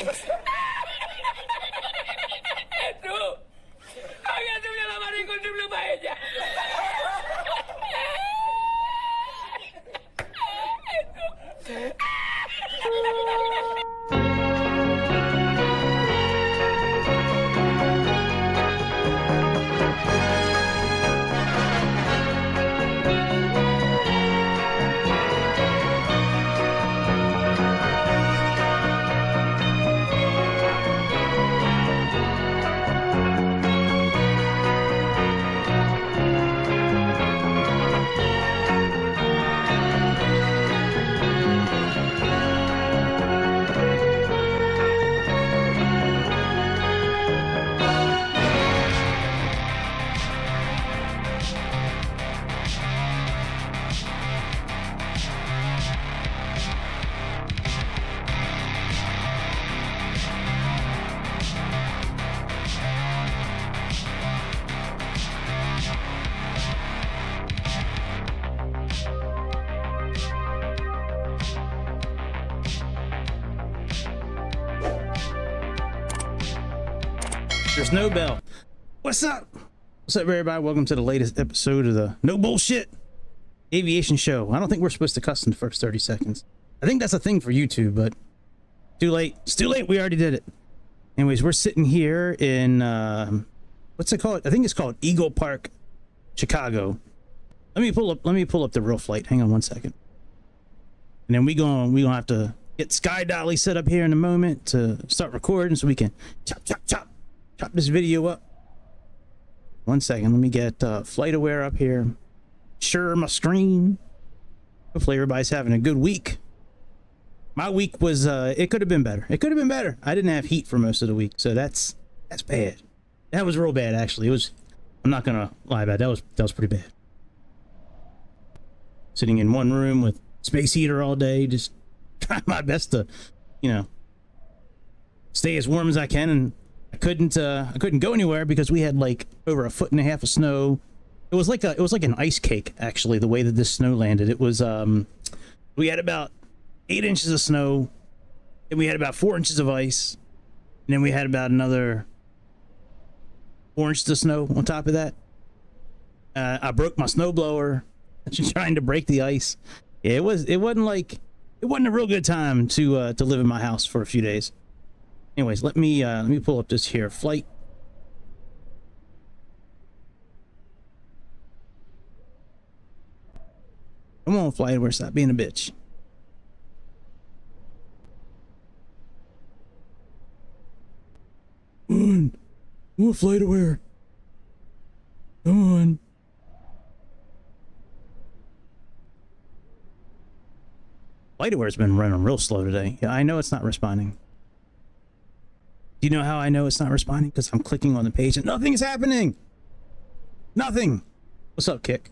Agárrame la mano y encontré para ella. There's no bell. What's up? What's up, everybody? Welcome to the latest episode of the No Bullshit Aviation Show. I don't think we're supposed to cuss in the first 30 seconds. I think that's a thing for YouTube, but too late. It's too late. We already did it. Anyways, we're sitting here in what's it called? I think it's called Eagle Park, Chicago. Let me pull up the real flight. Hang on one second. And then we gonna have to get Sky Dolly set up here in a moment to start recording so we can chop this video up. One second, let me get FlightAware up here. Share my screen. Hopefully everybody's having a good week. My week was it could have been better. It could have been better. I didn't have heat for most of the week, so that's bad. That was real bad, actually. It was, I'm not gonna lie about it. That was pretty bad. Sitting in one room with space heater all day, just trying my best to, you know, stay as warm as I can, and I couldn't go anywhere because we had like over 1.5 feet of snow. It was like an ice cake, actually, the way that this snow landed. It was we had about 8 inches of snow, and we had about 4 inches of ice, and then we had about another 4 inches of snow on top of that. I broke my snowblower trying to break the ice. Yeah, it wasn't a real good time to live in my house for a few days. Anyways, let me pull up this here flight. Come on, FlightAware, stop being a bitch. Come on, FlightAware. Come on. FlightAware's been running real slow today. Yeah, I know it's not responding. Do you know how I know it's not responding? Because I'm clicking on the page and nothing's happening. Nothing. What's up, Kick?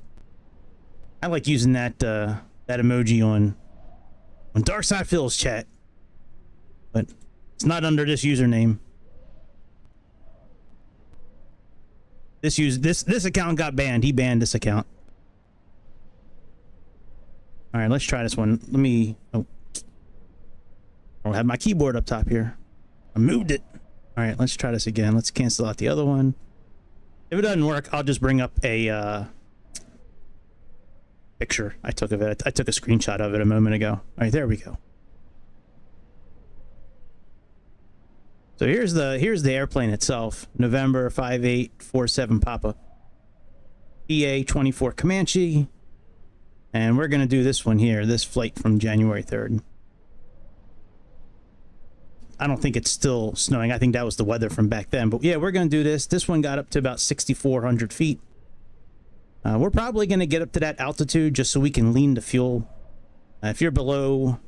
I like using that that emoji on Darkside Phil's chat, but it's not under this username. This account got banned. He banned this account. All right, let's try this one. Let me. Oh, I'll have my keyboard up top here. I moved it. All right, let's try this again. Let's cancel out the other one. If it doesn't work, I'll just bring up a picture I took of it. I took a screenshot of it a moment ago. All right, there we go. So here's the airplane itself. November 5847 Papa PA 24 Comanche, and we're gonna do this one here. This flight from January 3rd. I don't think it's still snowing. I think that was the weather from back then. But yeah, we're going to do this. This one got up to about 6,400 feet. We're probably going to get up to that altitude just so we can lean the fuel. If you're below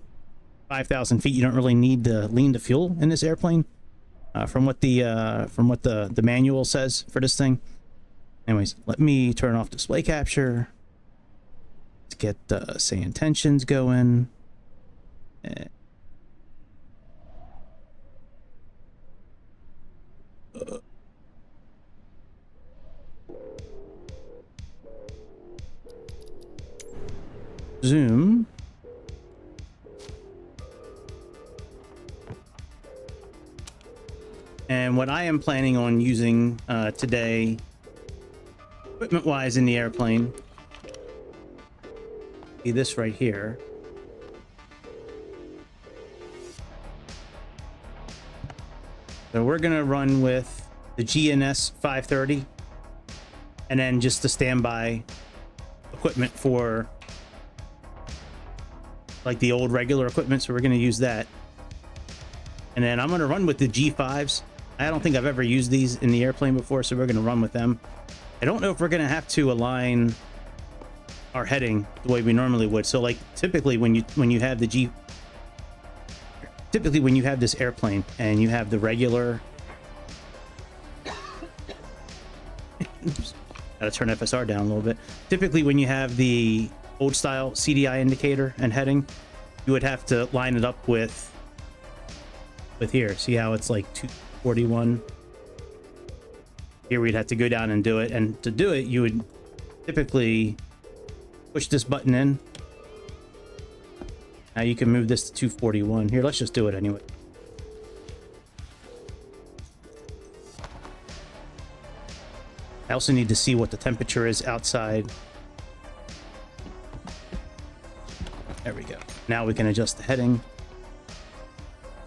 5,000 feet, you don't really need to lean the fuel in this airplane. From what the manual says for this thing. Anyways, let me turn off display capture. Let's get SayIntentions going. Zoom. And what I am planning on using today, equipment-wise in the airplane, be this right here. So we're gonna run with the GNS 530, and then just the standby equipment for like the old regular equipment. So we're gonna use that, and then I'm gonna run with the G5s. I don't think I've ever used these in the airplane before, so we're gonna run with them. I don't know if we're gonna have to align our heading the way we normally would. So like typically when you have the typically when you have this airplane and you have the regular gotta turn FSR down a little bit. Typically when you have the old style CDI indicator and heading, you would have to line it up with here. See how it's like 241? Here we'd have to go down and do it, and to do it you would typically push this button in. Now you can move this to 241. Here, let's just do it anyway. I also need to see what the temperature is outside. There we go. Now we can adjust the heading.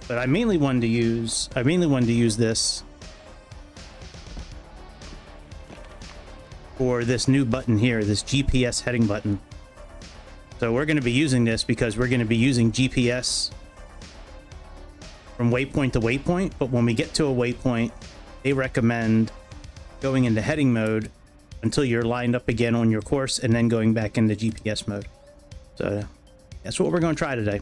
But I mainly wanted to use this for this new button here, this GPS heading button. So we're going to be using this because we're going to be using GPS from waypoint to waypoint, but when we get to a waypoint, they recommend going into heading mode until you're lined up again on your course and then going back into GPS mode. So that's what we're going to try today.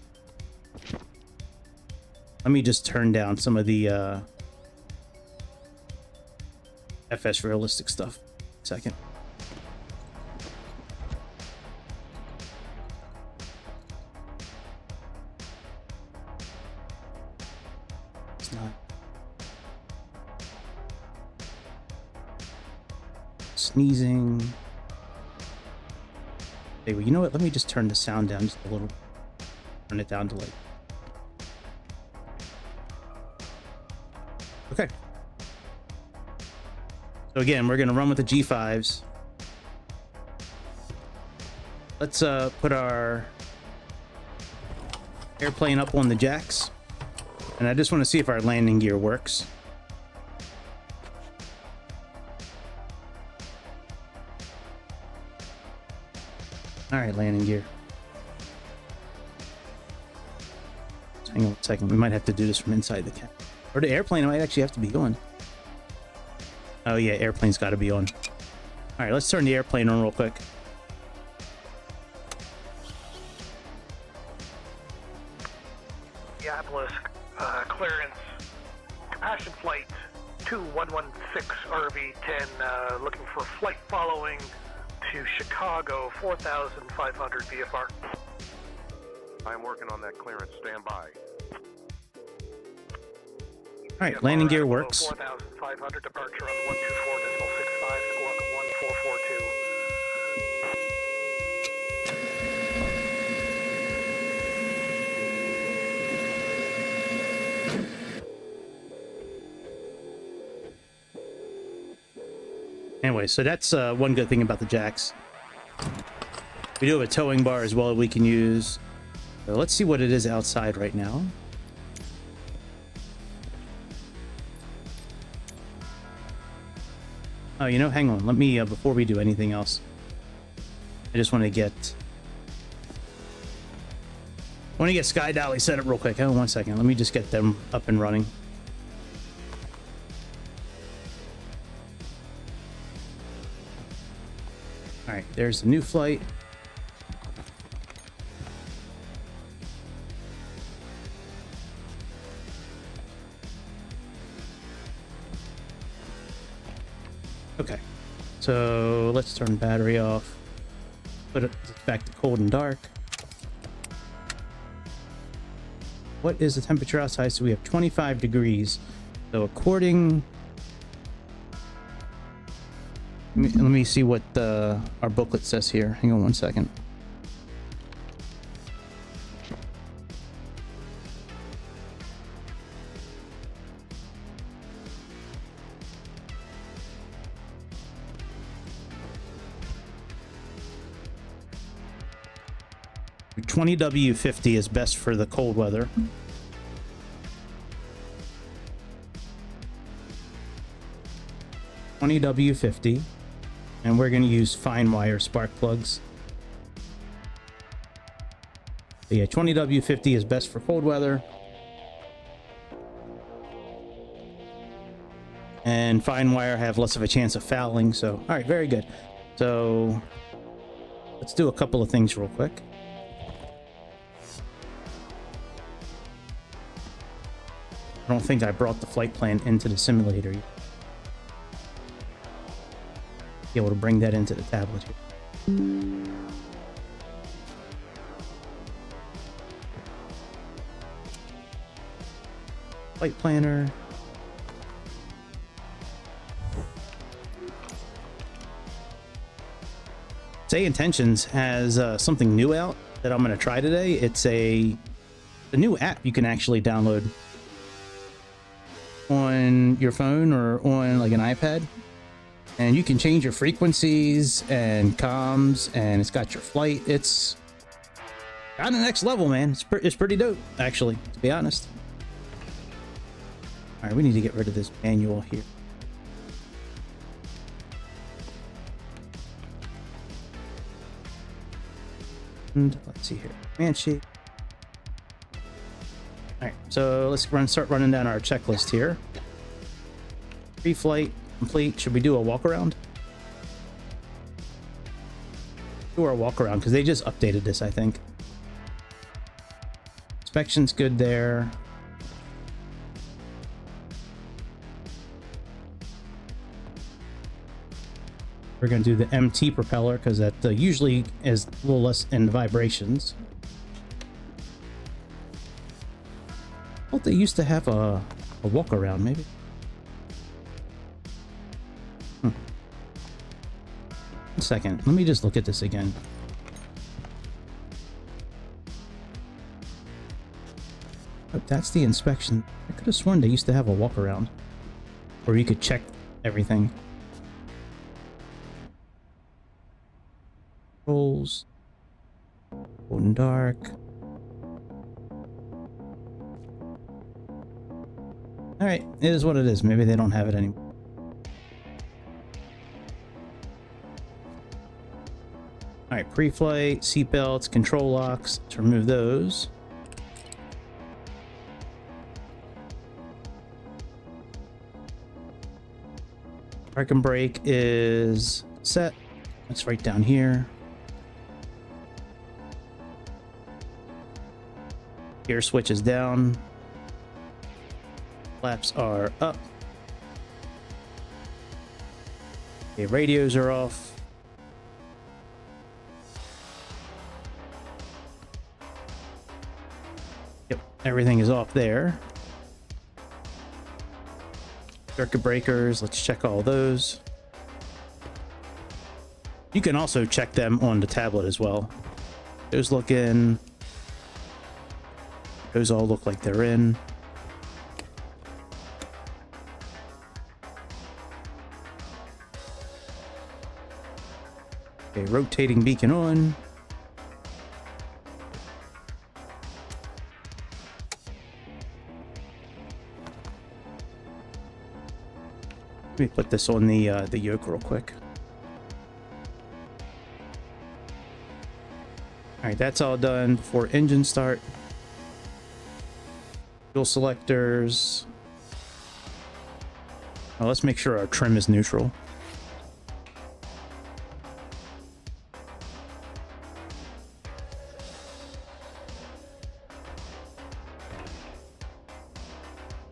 Let me just turn down some of the FSRealistic stuff. Second. It's not sneezing. Hey, well, you know what? Let me just turn the sound down just a little. Turn it down to like. Okay. So again, we're gonna run with the G5s. Let's put our airplane up on the jacks, and I just want to see if our landing gear works. All right, landing gear. Hang on a second. We might have to do this from inside the cabin, or the airplane might actually have to be on. Oh yeah, airplane's got to be on. All right, let's turn the airplane on real quick. Indianapolis, clearance, compassion flight 2116 RV10, looking for flight following to Chicago, 4,500 VFR. I'm working on that clearance. Stand by. All right, landing gear works. 4,500 departure on 124.65, squawk 1442. Anyway, so that's one good thing about the jacks. We do have a towing bar as well that we can use. So let's see what it is outside right now. Oh, you know, hang on. Let me, before we do anything else, I just want to get Sky Dolly set up real quick. Hang on 1 second. Let me just get them up and running. All right, there's the new flight. Okay, so let's turn battery off. Put it back to cold and dark. What is the temperature outside? So we have 25 degrees. So according... Let me see what our booklet says here. Hang on 1 second. 20W50 is best for the cold weather. W50, and we're going to use fine wire spark plugs. So yeah, 20W50 is best for cold weather, and fine wire have less of a chance of fouling. So all right, very good. So let's do a couple of things real quick. I don't think I brought the flight plan into the simulator yet. Be able to bring that into the tablet here. Flight planner. SayIntentions has something new out that I'm going to try today. It's a new app you can actually download on your phone or on like an iPad. And you can change your frequencies and comms, and it's got your flight. It's on the next level, man. It's pretty dope, actually, to be honest. All right, we need to get rid of this manual here. And let's see here, Comanche. All right, so let's start running down our checklist here. Pre-flight complete. Should we do a walk around? Do our walk around because they just updated this, I think. Inspection's good there. We're going to do the MT propeller because that usually is a little less in vibrations. I thought they used to have a walk around, maybe. One second, let me just look at this again. Oh, that's the inspection. I could have sworn they used to have a walk around where you could check everything. Controls. Golden dark. Alright, it is what it is. Maybe they don't have it anymore. Alright, pre-flight, seatbelts, control locks. Let's remove those. Park and brake is set. It's right down here. Gear switch is down. Flaps are up. Okay, radios are off. Yep, everything is off there. Circuit breakers, let's check all those. You can also check them on the tablet as well. Those look in. Those all look like they're in. Okay, rotating beacon on. Let me put this on the yoke real quick. All right, that's all done before engine start. Fuel selectors. Well, let's make sure our trim is neutral.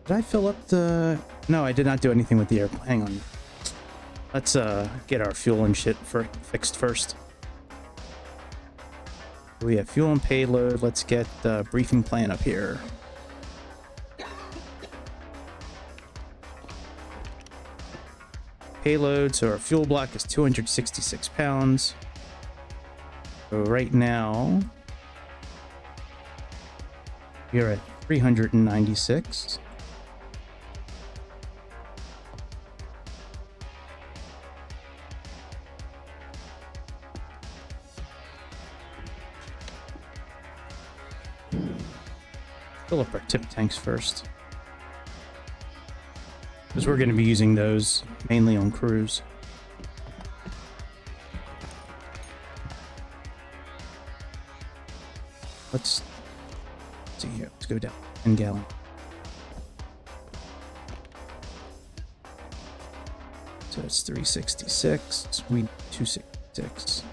Did I fill up the... No, I did not do anything with the airplane. Hang on. Let's get our fuel and shit fixed first. We have fuel and payload. Let's get the briefing plan up here. Payload, so our fuel block is 266 pounds. So right now, we're at 396. Fill up our tip tanks first, because we're going to be using those mainly on cruise. Let's see here. Let's go down 10 gallon. So it's 366. We 266.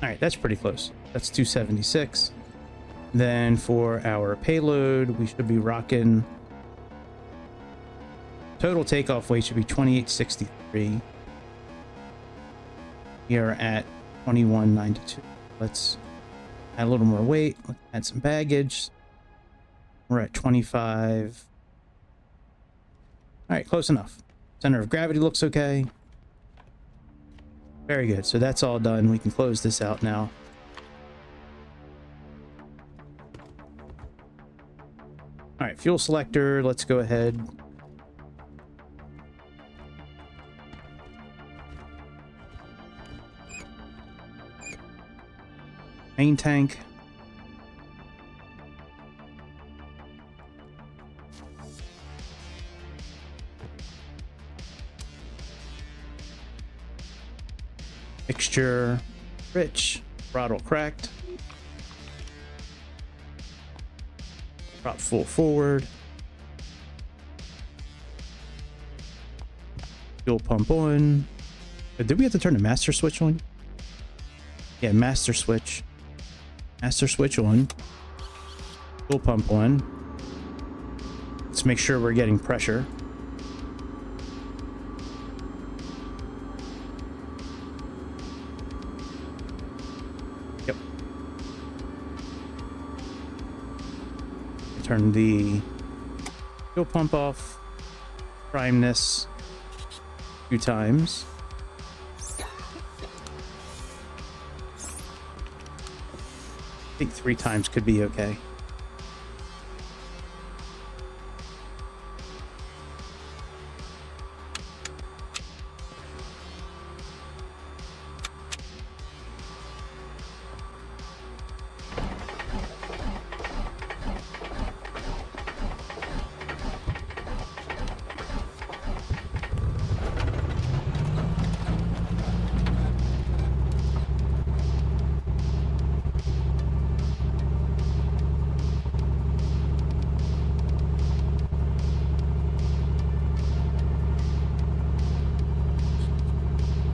All right, that's pretty close. That's 276. Then for our payload, we should be rocking. Total takeoff weight should be 2863. We are at 2192. Let's add a little more weight. Let's add some baggage. We're at 25. All right, close enough. Center of gravity looks okay. Very good. So that's all done. We can close this out now. All right, fuel selector. Let's go ahead. Main tank. Mixture rich, throttle cracked, prop full forward, fuel pump on. Did we have to turn the master switch on? Yeah, master switch on, fuel pump on. Let's make sure we're getting pressure. Turn the fuel pump off, prime this a few times. I think 3 times could be okay.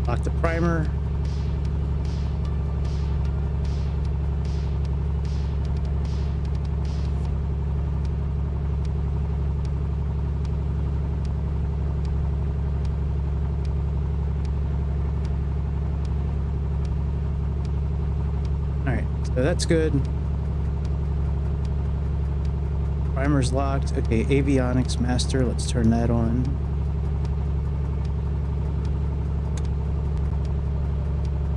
Lock the primer. All right, so that's good. Primer's locked. Okay, avionics master. Let's turn that on.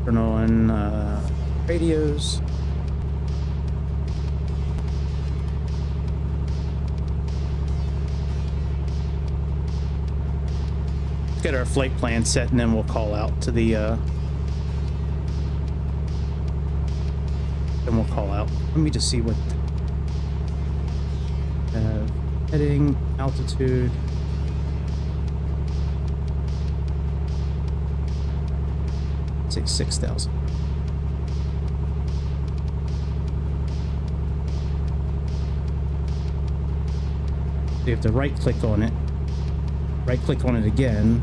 Turn on radios. Let's get our flight plan set, and then we'll call out to the. Then we'll call out. Let me just see what. Heading, altitude. Say 6,000. So you have to right click on it. Right click on it again.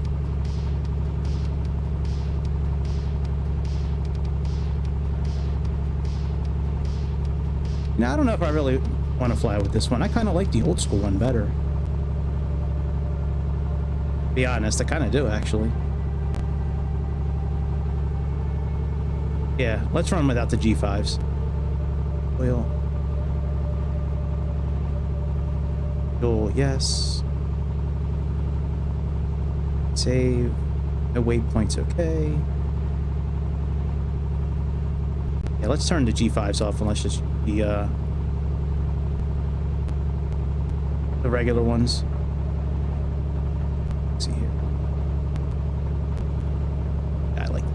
Now I don't know if I really want to fly with this one. I kind of like the old school one better. To be honest, I kind of do actually. Yeah, let's run without the G5s. Oil. Fuel, yes. Save. No waypoints, okay. Yeah, let's turn the G5s off and let's just the regular ones. Let's see here. I like it.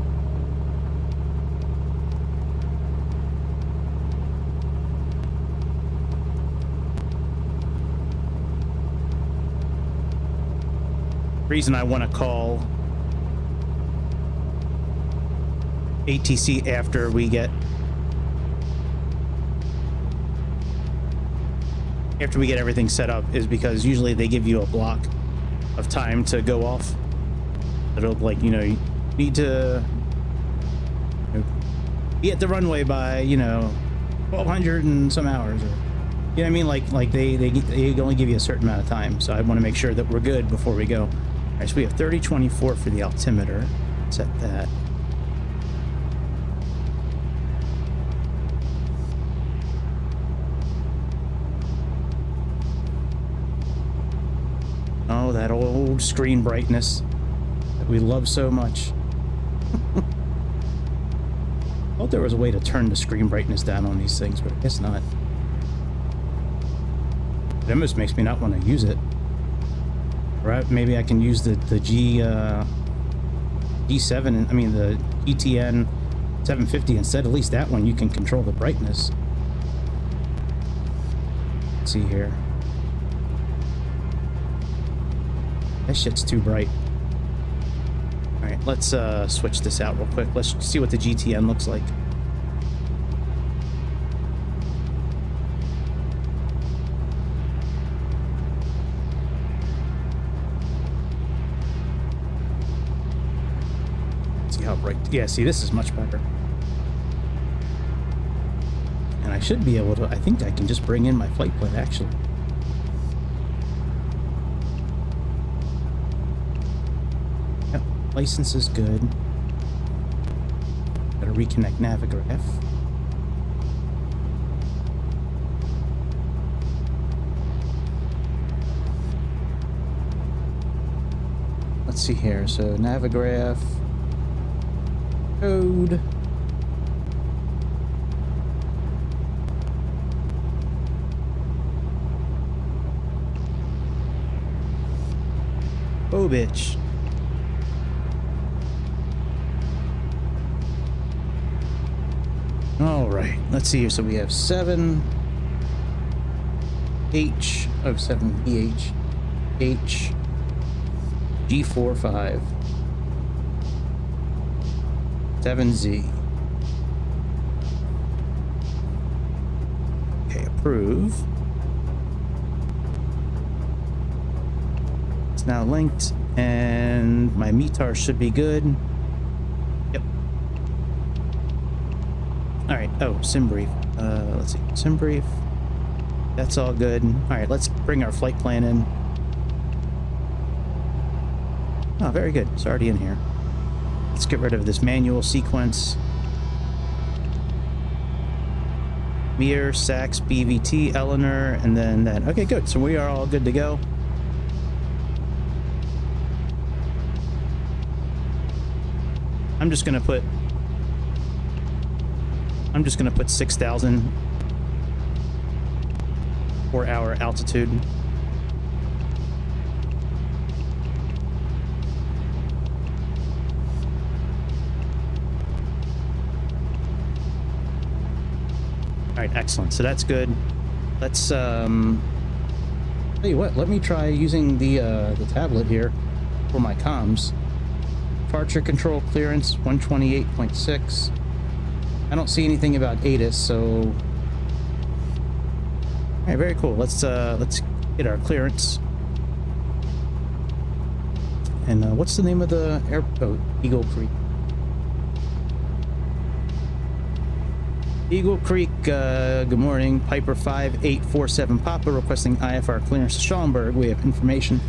Reason I want to call ATC after we get everything set up is because usually they give you a block of time to go off. It'll like, you know, you need to be at the runway by, you know, 1200 and some hours, or, you know what I mean? Like they only give you a certain amount of time, so I want to make sure that we're good before we go. All right, so we have 3024 for the altimeter. Set that. Oh, that old screen brightness that we love so much. I thought there was a way to turn the screen brightness down on these things, but I guess not. It almost makes me not want to use it. Right? Maybe I can use the G7, I mean the ETN 750 instead. At least that one you can control the brightness. Let's see here. That shit's too bright. Alright, let's switch this out real quick. Let's see what the GTN looks like. See how bright. Yeah, see, this is much better. And I should be able to, I think I can just bring in my flight plan actually. License is good. Gotta reconnect Navigraph. Let's see here. So Navigraph code. Oh, bitch. All right, let's see here. So we have 7H, oh, 7PH, H, G45, 7Z. Okay, approve. It's now linked, and my METAR should be good. All right. Oh, sim brief. Let's see. Sim brief. That's all good. All right. Let's bring our flight plan in. Oh, very good. It's already in here. Let's get rid of this manual sequence. Mir, Sax, BVT, Eleanor, and then that. Okay, good. So we are all good to go. I'm just gonna put 6,000 for our altitude. All right, excellent. So that's good. Let's tell you what. Let me try using the tablet here for my comms. Departure control clearance 128.6. I don't see anything about ATIS, so all right, very cool. Let's get our clearance. And what's the name of the airport? Eagle Creek. Eagle Creek. Good morning. Piper 5847 Papa requesting IFR clearance to Schaumburg. We have information.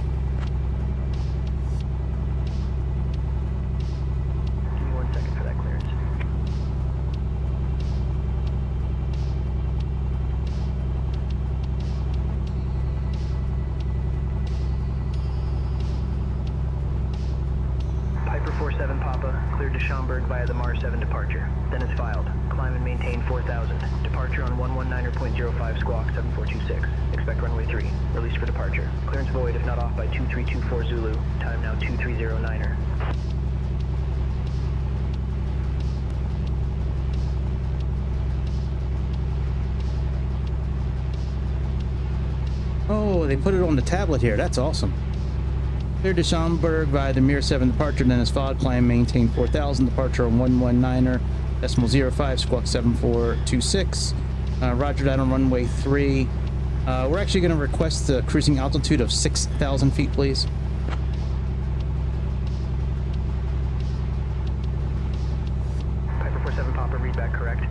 Piper 47 Papa, cleared to Schaumburg via the Mars 7 departure. Then is filed. Climb and maintain 4000. Departure on 119.05 squawk 7426. Expect runway 3. Release for departure. Clearance void if not off by 2324 Zulu. Time now 2309er. Oh, they put it on the tablet here. That's awesome. Cleared to Schaumburg via the Mir 7 departure, then as followed. Climb, maintain 4000. Departure on 119er, decimal 05, squawk 7426. Roger that on runway 3. We're actually going to request a cruising altitude of 6,000 feet, please. Piper 47 Papa, read back correct.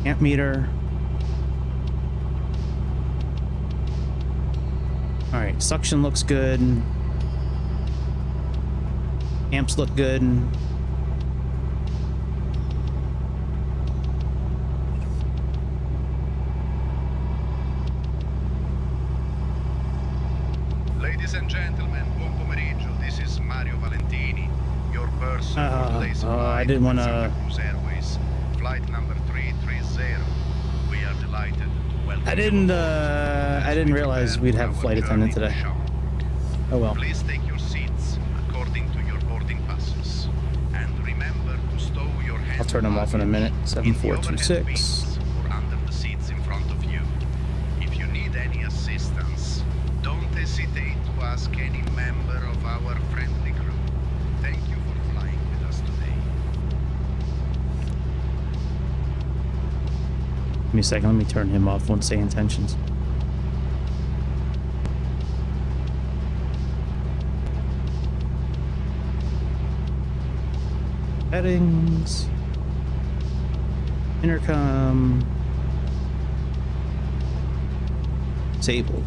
Amp meter. All right, suction looks good. Amps look good. Ladies and gentlemen, buon pomeriggio. This is Mario Valentini, your person for today's flight. I didn't want Santa to. Cruz Airways, flight number 330. We are delighted to welcome I didn't realize we'd have a flight attendant today. Oh well. Please take your seats according to your boarding passes, and remember to stow your hand. I'll turn them off in a minute. 7426. Or under the seats in front of you. If you need any assistance, don't hesitate to ask any member of our friendly crew. Thank you for flying with us today. Give me a second. Let me turn him off on SayIntentions. Settings. Intercom. Disabled.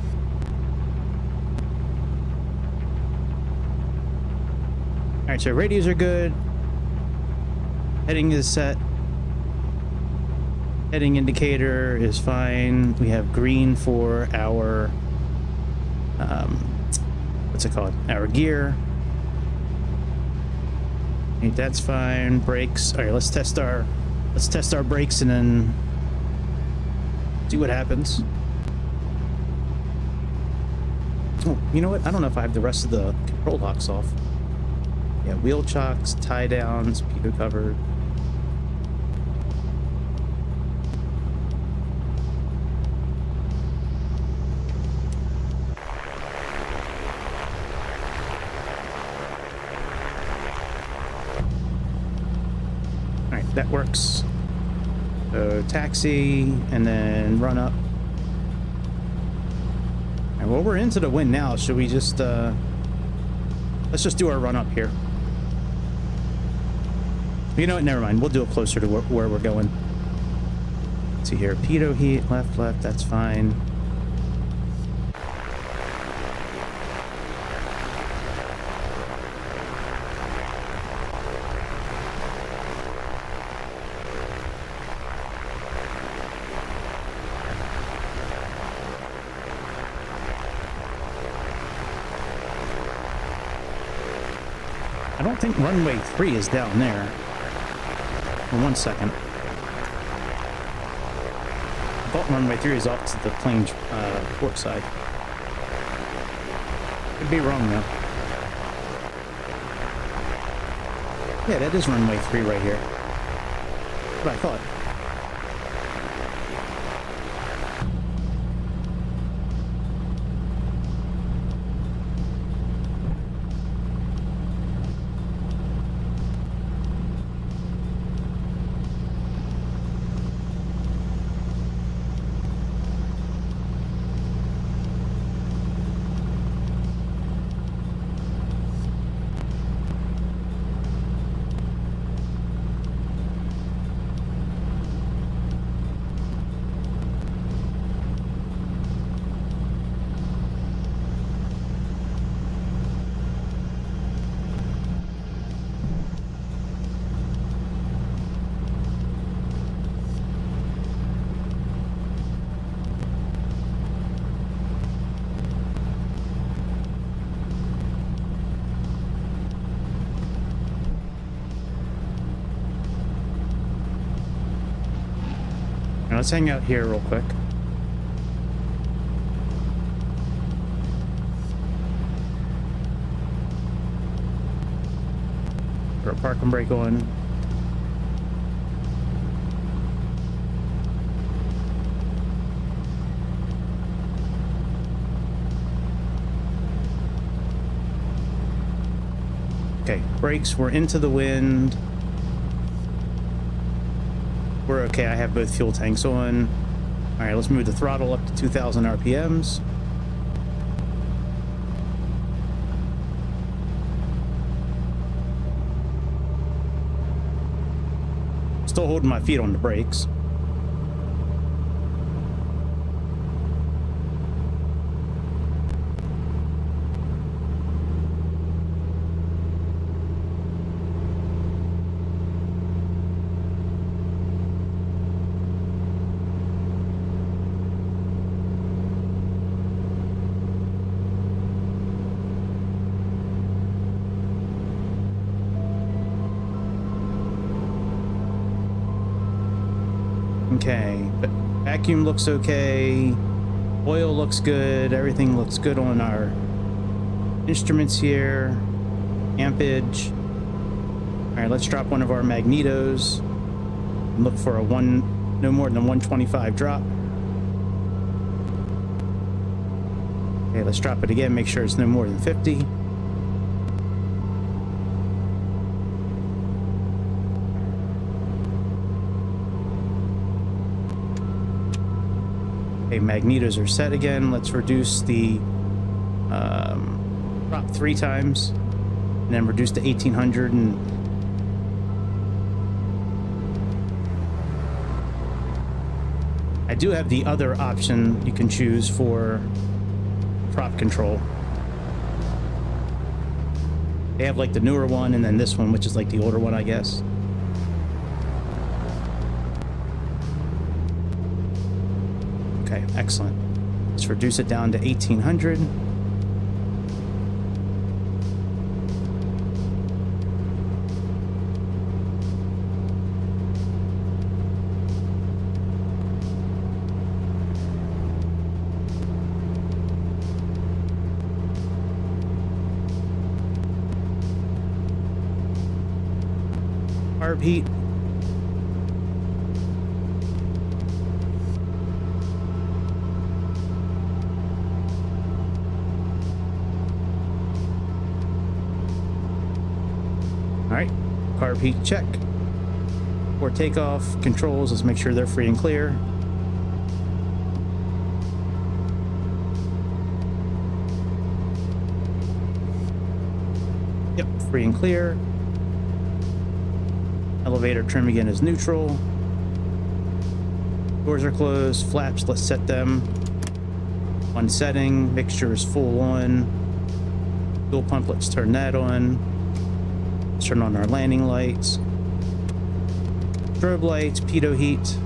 Alright, so radios are good. Heading is set. Heading indicator is fine. We have green for our what's it called? Our gear. Okay, that's fine. Brakes. All right, let's test our brakes and then see what happens. Oh, you know what? I don't know if I have the rest of the control locks off. Yeah, wheel chocks, tie downs, pico covered. That works. So taxi and then run up. And well, we're into the wind now. Should we just let's just do our run up here. You know what? Never mind. We'll do it closer to where we're going. Let's see here. Pitot heat, left. That's fine. I don't think runway 3 is down there. For 1 second. I thought runway 3 is off to the plane port side. Could be wrong though. Yeah, that is runway 3 right here. That's what I thought. Now let's hang out here real quick. Put our park and brake on. Okay, brakes, we're into the wind. We're okay, I have both fuel tanks on. All right, let's move the throttle up to 2,000 RPMs. Still holding my feet on the brakes. Okay, but vacuum looks okay, oil looks good, everything looks good on our instruments here, ampage. All right, let's drop one of our magnetos and look for a no more than 125 drop. Okay, let's drop it again, make sure it's no more than 50. Okay, magnetos are set again. Let's reduce the drop 3 times and then reduce to 1800. And I do have the other option you can choose for prop control. They have like the newer one and then this one, which is like the older one, I guess. Okay, excellent. Let's reduce it down to 1800. Carb heat. Alright, carb heat check. For takeoff, controls, let's make sure they're free and clear. Yep, free and clear. Elevator trim again is neutral. Doors are closed, flaps, let's set them on setting. Mixture is full on. Fuel pump, let's turn that on. Let's turn on our landing lights. Strobe lights, pitot heat.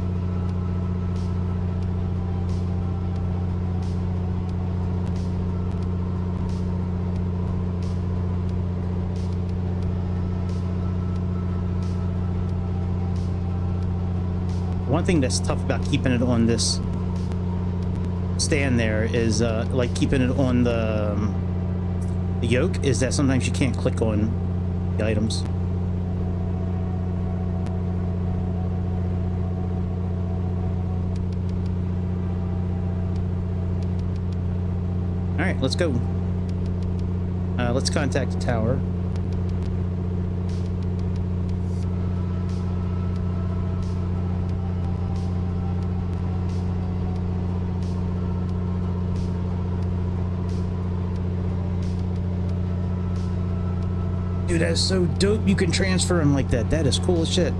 One thing that's tough about keeping it on this stand there is like keeping it on the yoke is that sometimes you can't click on the items. All right, let's go. Let's contact the tower. Dude, that's so dope. You can transfer them like that. That is cool as shit.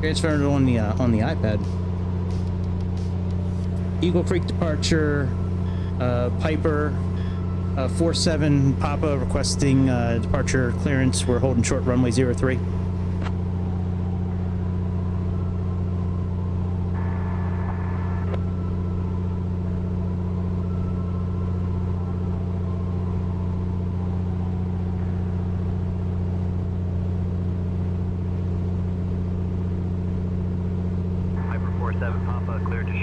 Transfer it on the iPad. Eagle Creek departure. Piper 47 Papa requesting departure clearance. We're holding short runway 03.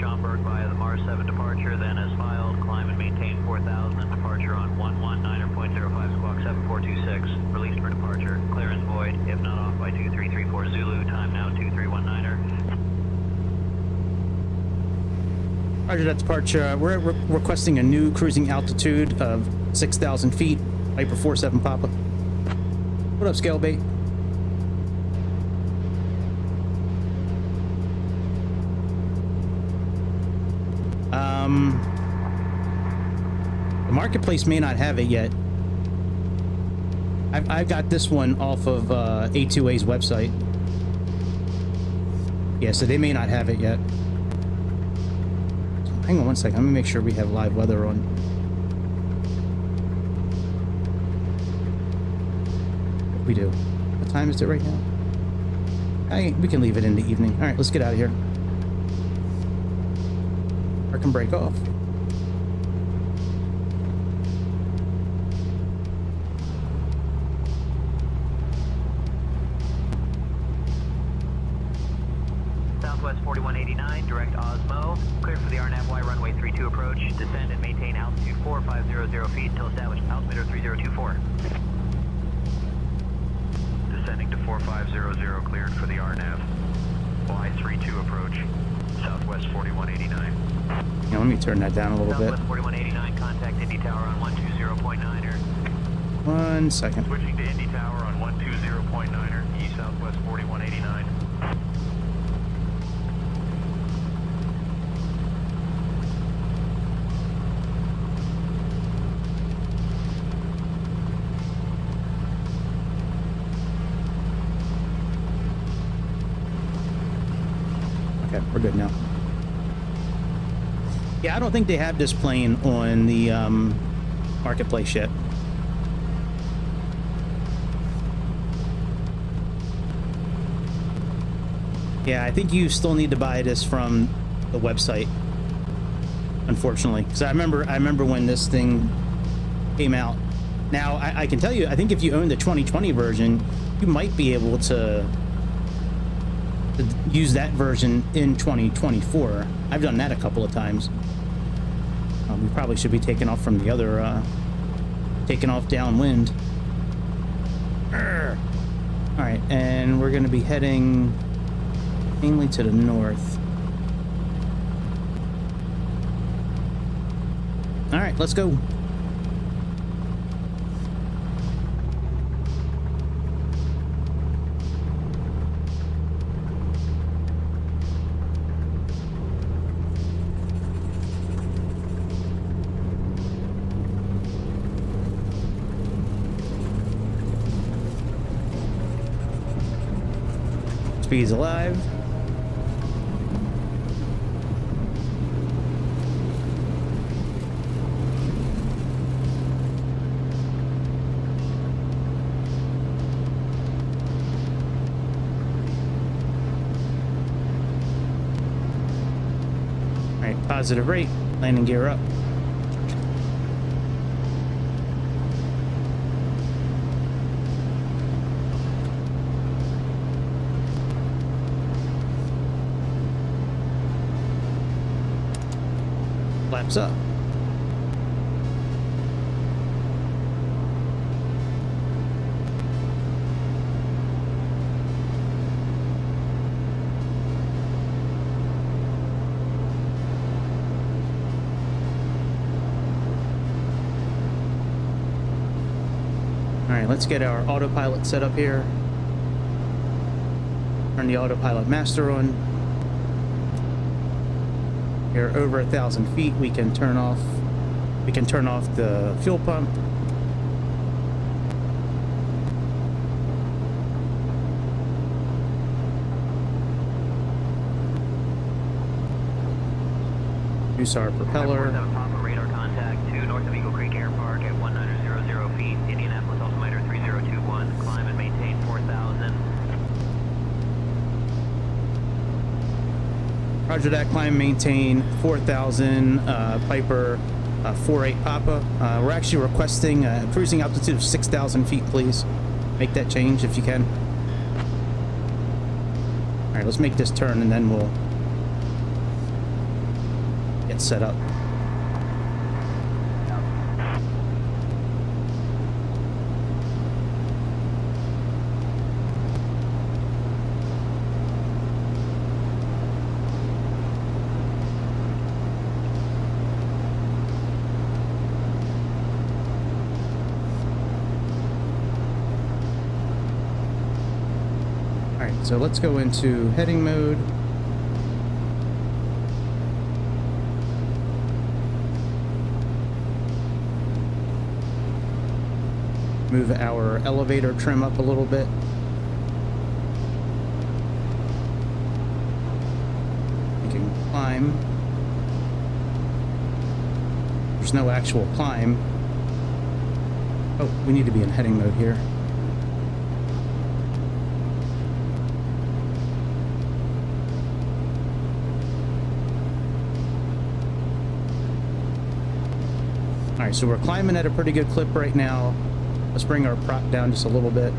Schaumburg via the Mars 7 departure, then as filed, climb and maintain 4,000, departure on 119.05 squawk 7426, released for departure, clearance void, if not off by 2334 Zulu, time now 2319er. Roger that departure. We're requesting a new cruising altitude of 6,000 feet, Piper 47 Papa. What up, Scale Bait? The marketplace may not have it yet. I've got this one off of A2A's website. Yeah, so they may not have it yet. Hang on one second. Let me make sure we have live weather on. We do. What time is it right now? We can leave it in the evening. All right, let's get out of here. Or can break off. Southwest 4189, direct Osmo. Cleared for the RNAV-Y runway 32 approach. Descend and maintain altitude 4500 feet until established altimeter 3024. Descending to 4500, cleared for the RNAV. Y32 approach. Southwest 4189. Yeah, let me turn that down a little bit. Southwest 4189, contact Indy Tower on 120.9er. 1 second. Switching to Indy Tower on 120.9er, East Southwest 4189. Okay, we're good now. Yeah, I don't think they have this plane on the marketplace yet. Yeah, I think you still need to buy this from the website, unfortunately, because I remember when this thing came out. Now I can tell you, I think if you own the 2020 version, you might be able to use that version in 2024. I've done that a couple of times. We probably should be taking off from the other, taking off downwind. All right, and we're going to be heading mainly to the north. All right, let's go. Speed's alive. All right, positive rate, landing gear up. Flaps up. All right, let's get our autopilot set up here. Turn the autopilot master on. Here, over 1,000 feet, we can turn off the fuel pump. Use our propeller. Radar contact to north of Eagle Creek Air Park at 1900 feet. Indianapolis altimeter 3021. Climb and maintain 4,000. Roger that. Climb, maintain 4,000. Piper 48 Papa. We're actually requesting a cruising altitude of 6,000 feet, please. Make that change if you can. All right, let's make this turn and then we'll gets set up. Alright, so let's go into heading mode. Move our elevator trim up a little bit. We can climb. There's no actual climb. Oh, we need to be in heading mode here. Alright, so we're climbing at a pretty good clip right now. Let's bring our prop down just a little bit.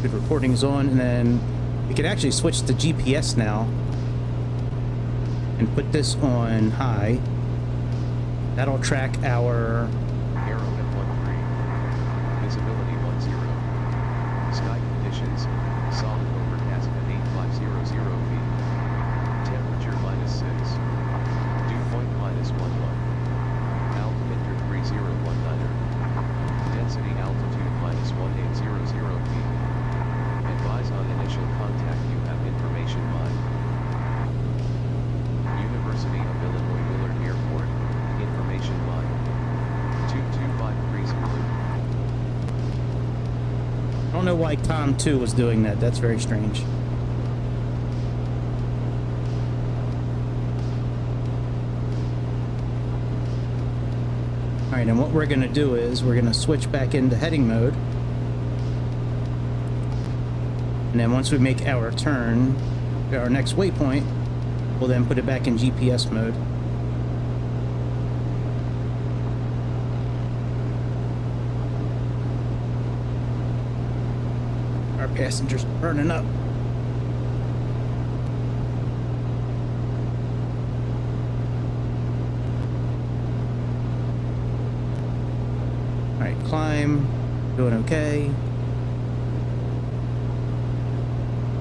Good, reporting is on, and then we can actually switch to GPS now and put this on high. That'll track our arrow at 13. Visibility 10. Sky conditions, solid overcast at 8500 feet. Temperature -6. Dew point -11. Altimeter 3019er. Density altitude -1800 feet. Advise on initial contact you have information mine. University of Illinois Willard Airport. Information line 2253 Zulu. I don't know why Com 2 was doing that. That's very strange. Alright, and what we're going to do is we're going to switch back into heading mode. And then once we make our turn, our next waypoint, we'll then put it back in GPS mode. Our passengers burning up. Alright, climb. Doing okay.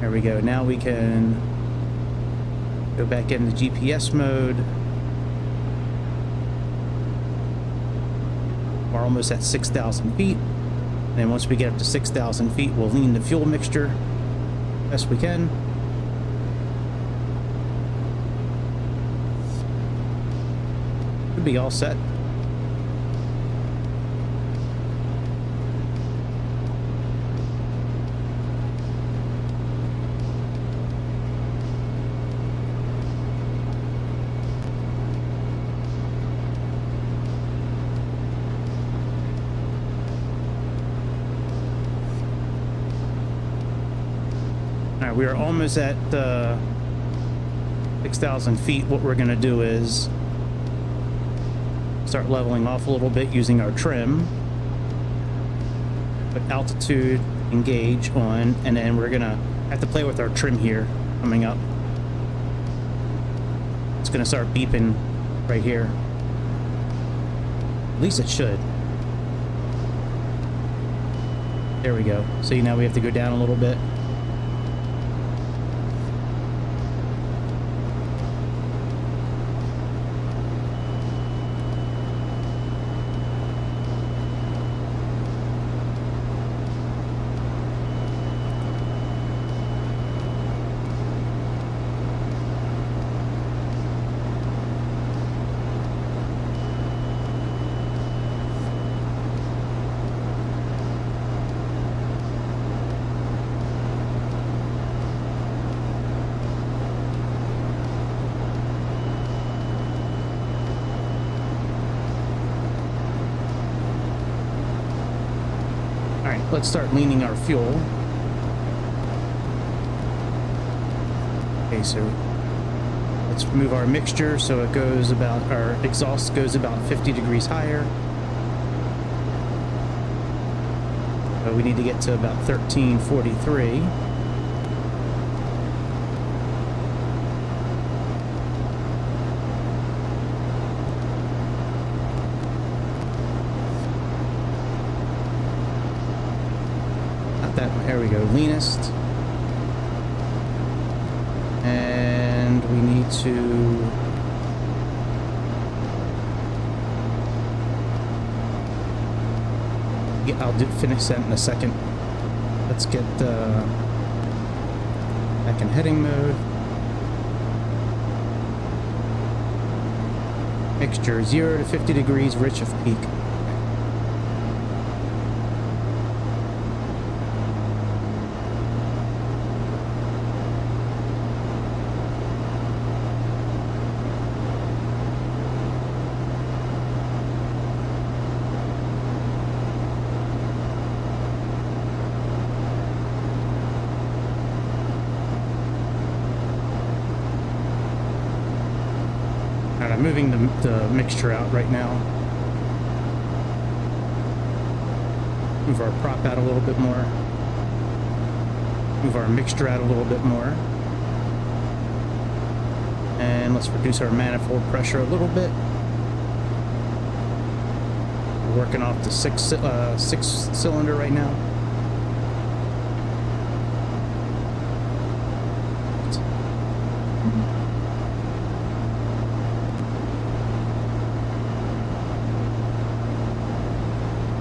There we go. Now we can go back into GPS mode. We're almost at 6,000 feet. And then once we get up to 6,000 feet, we'll lean the fuel mixture best we can. Should be all set. We are almost at 6,000 feet. What we're going to do is start leveling off a little bit using our trim. Put altitude, engage on, and then we're going to have to play with our trim here coming up. It's going to start beeping right here. At least it should. There we go. See, now we have to go down a little bit. Let's start leaning our fuel. Okay, so Let's move our mixture so it goes about, our exhaust goes about 50 degrees higher. So we need to get to about 1343. Not that, there we go, leanest. And we need to I'll finish that in a second. Let's get back in heading mode. Mixture 0 to 50 degrees rich of peak. I'm moving the mixture out right now. Move our prop out a little bit more. Move our mixture out a little bit more. And let's reduce our manifold pressure a little bit. We're working off the six cylinder right now.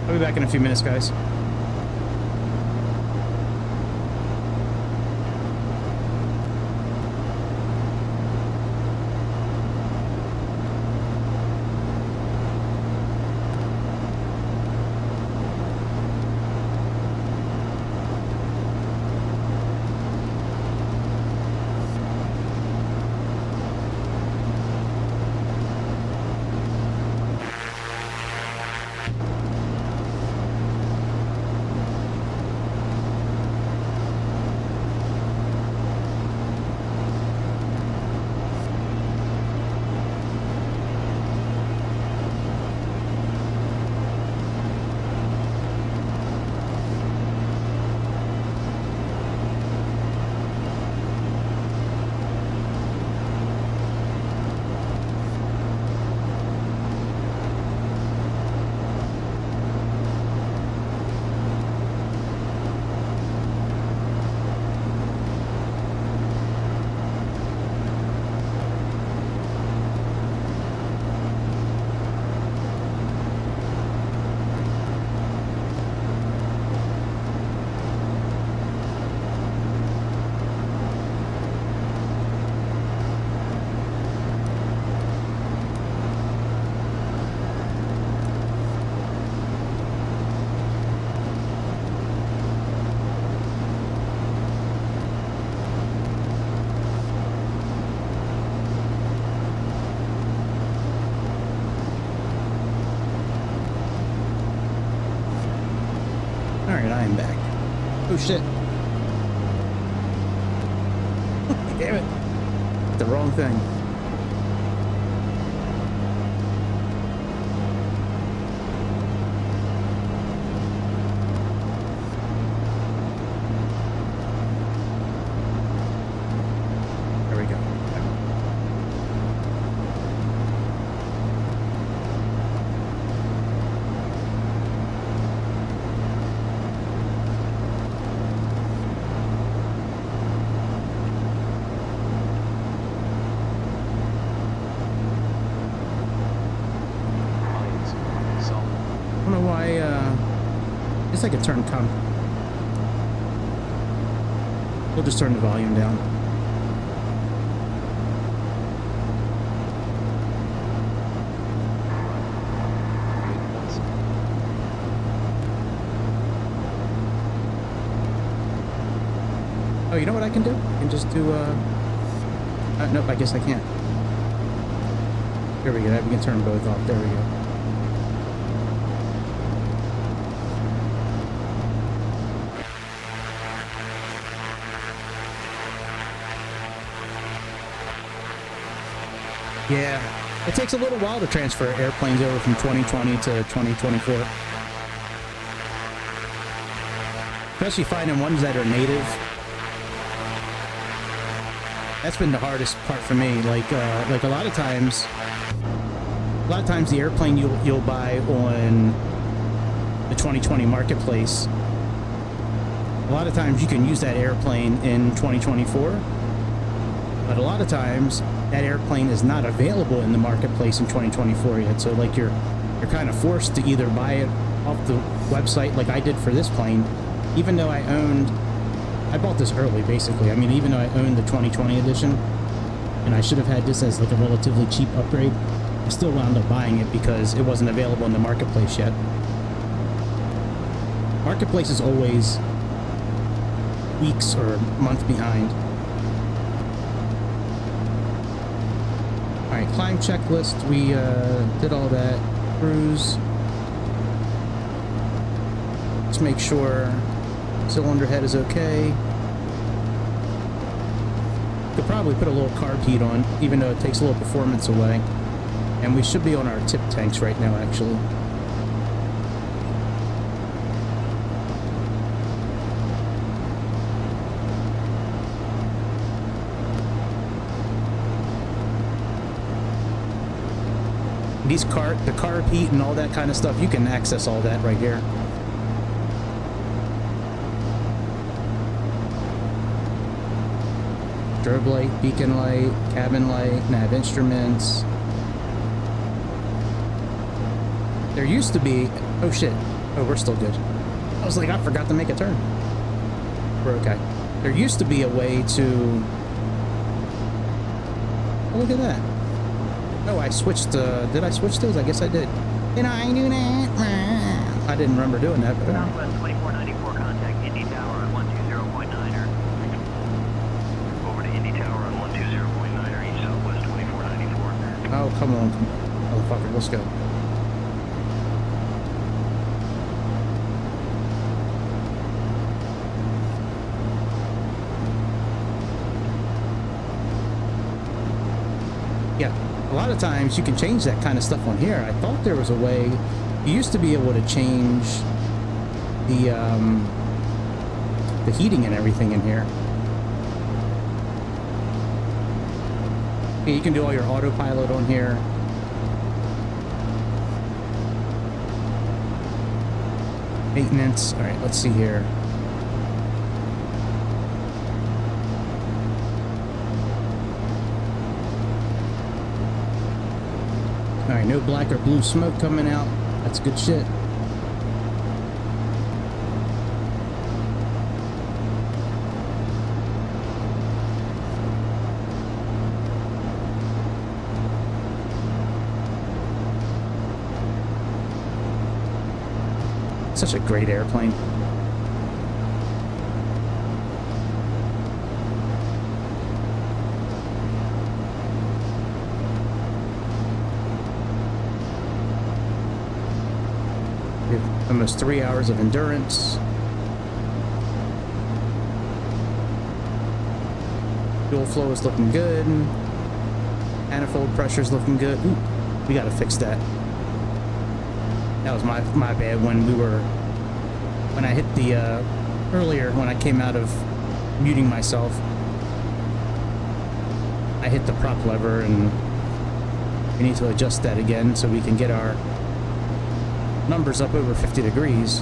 I'll be back in a few minutes, guys. Alright, I am back. Oh shit. Damn it. The wrong thing. There we go. I don't know why, I guess I could turn we'll just turn the volume down. Oh, you know what I can do? I can just do, nope, I guess I can't. There we go, we can turn both off, there we go. Yeah, it takes a little while to transfer airplanes over from 2020 to 2024. Especially finding ones that are native. That's been the hardest part for me. Like a lot of times the airplane you'll buy on the 2020 marketplace, a lot of times you can use that airplane in 2024, but a lot of times that airplane is not available in the marketplace in 2024 yet. So like you're kind of forced to either buy it off the website like I did for this plane, even though I bought this early basically. I mean, even though I owned the 2020 edition and I should have had this as like a relatively cheap upgrade, I still wound up buying it because it wasn't available in the marketplace yet. Marketplace is always weeks or a month behind. Alright, climb checklist. We did all that. Cruise. Let's make sure cylinder head is okay. Could probably put a little carb heat on, even though it takes a little performance away. And we should be on our tip tanks right now, actually. The carb heat and all that kind of stuff, you can access all that right here. Strobe light, beacon light, cabin light, nav instruments. There used to be... Oh shit. Oh, we're still good. I was like, I forgot to make a turn. We're okay. There used to be a way to... Oh, look at that. Oh, I switched, did I switch those? I guess I did. Did I do that? I didn't remember doing that, but... Southwest 2494, contact Indy Tower on 120.9er. Over to Indy Tower on 120.9er, east Southwest 2494. Oh, come on, motherfucker, let's go. Yeah. A lot of times you can change that kind of stuff on here. I thought there was a way. You used to be able to change the heating and everything in here. Yeah, you can do all your autopilot on here. Maintenance. All right, let's see here. Alright, no black or blue smoke coming out. That's good shit. Such a great airplane. Almost 3 hours of endurance. Fuel flow is looking good. Manifold pressure is looking good. Ooh, we gotta fix that. That was my bad when I hit the earlier when I came out of muting myself. I hit the prop lever and we need to adjust that again so we can get our numbers up over 50 degrees.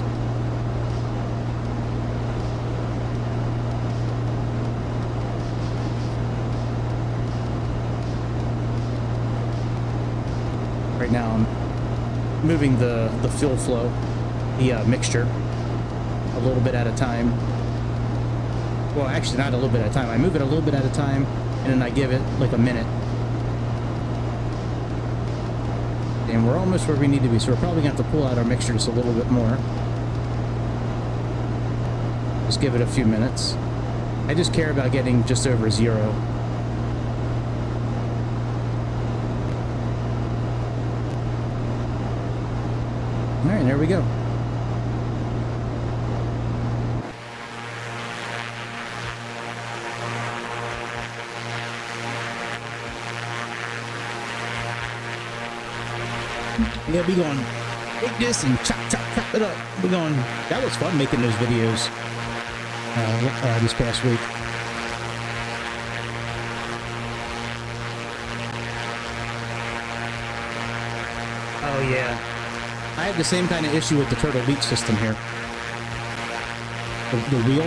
Right now I'm moving the fuel flow, the mixture, a little bit at a time. Well, actually not a little bit at a time. I move it a little bit at a time and then I give it like a minute. And we're almost where we need to be, so we're probably going to have to pull out our mixture just a little bit more. Just give it a few minutes. I just care about getting just over 0. Alright, there we go. Yeah, be going, take this and chop, chop, chop it up. We're going, that was fun making those videos this past week. Oh yeah, I have the same kind of issue with the Turtle Beach system here. The wheel.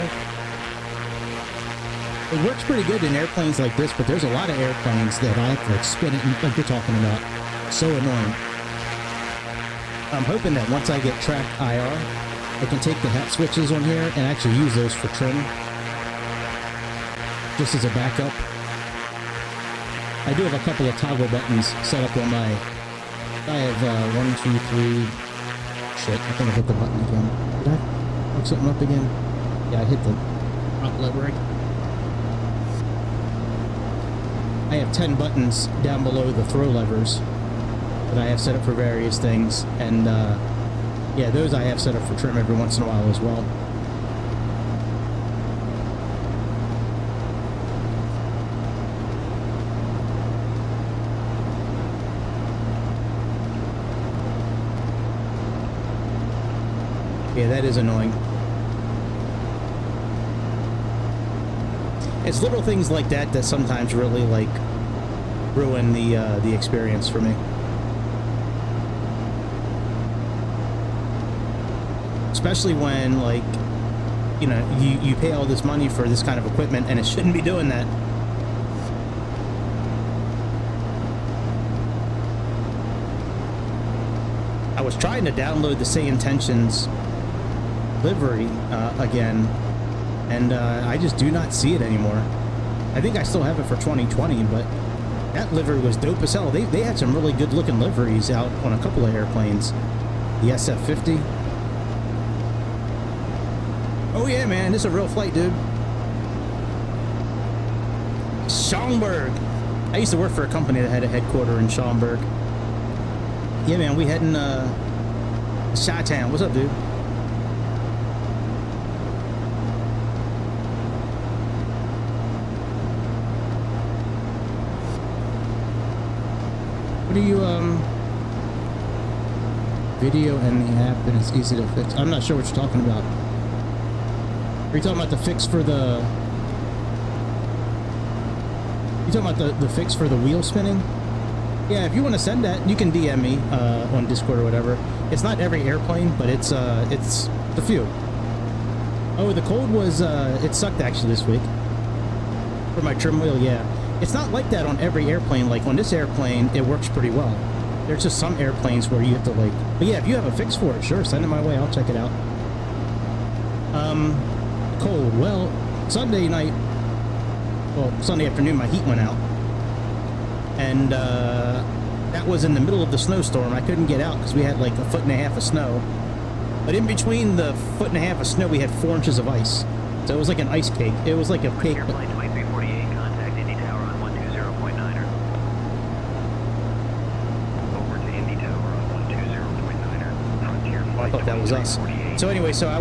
It works pretty good in airplanes like this, but there's a lot of airplanes that I have to like spin it like you're talking about. So annoying. I'm hoping that once I get track IR, I can take the hat switches on here and actually use those for trim. Just as a backup. I do have a couple of toggle buttons set up on my... I have 1, 2, 3... Shit, I think I hit the button again. Did I hook something up again? Yeah, I hit the front levering. I have 10 buttons down below the throw levers that I have set up for various things, and yeah, those I have set up for trim every once in a while as well. Yeah, that is annoying. It's little things like that that sometimes really like ruin the experience for me. Especially when, like, you know, you pay all this money for this kind of equipment and it shouldn't be doing that. I was trying to download the SayIntentions livery again, and I just do not see it anymore. I think I still have it for 2020, but that livery was dope as hell. They had some really good looking liveries out on a couple of airplanes. The SF-50. Oh yeah, man, this is a real flight, dude. Schaumburg. I used to work for a company that had a headquarter in Schaumburg. Yeah, man, we heading Chi-Town. What's up, dude? What do you video in the app and it's easy to fix? I'm not sure what you're talking about. Are you talking about the fix for the... You talking about the fix for the wheel spinning? Yeah, if you want to send that, you can DM me on Discord or whatever. It's not every airplane, but it's a few. Oh, the cold was it sucked actually this week for my trim wheel. Yeah, it's not like that on every airplane. Like on this airplane, it works pretty well. There's just some airplanes where you have to like. But yeah, if you have a fix for it, sure, send it my way. I'll check it out. Cold. Well, Sunday night. Well, Sunday afternoon, my heat went out. And that was in the middle of the snowstorm. I couldn't get out because we had like 1.5 feet of snow. But in between the 1.5 feet of snow, we had 4 inches of ice. So it was like an ice cake. It was like a cake. Airplane 2348, contact Indy Tower on 120.9er. Over to Indy Tower on 120.9er. Frontier I thought that was us. So anyway, so I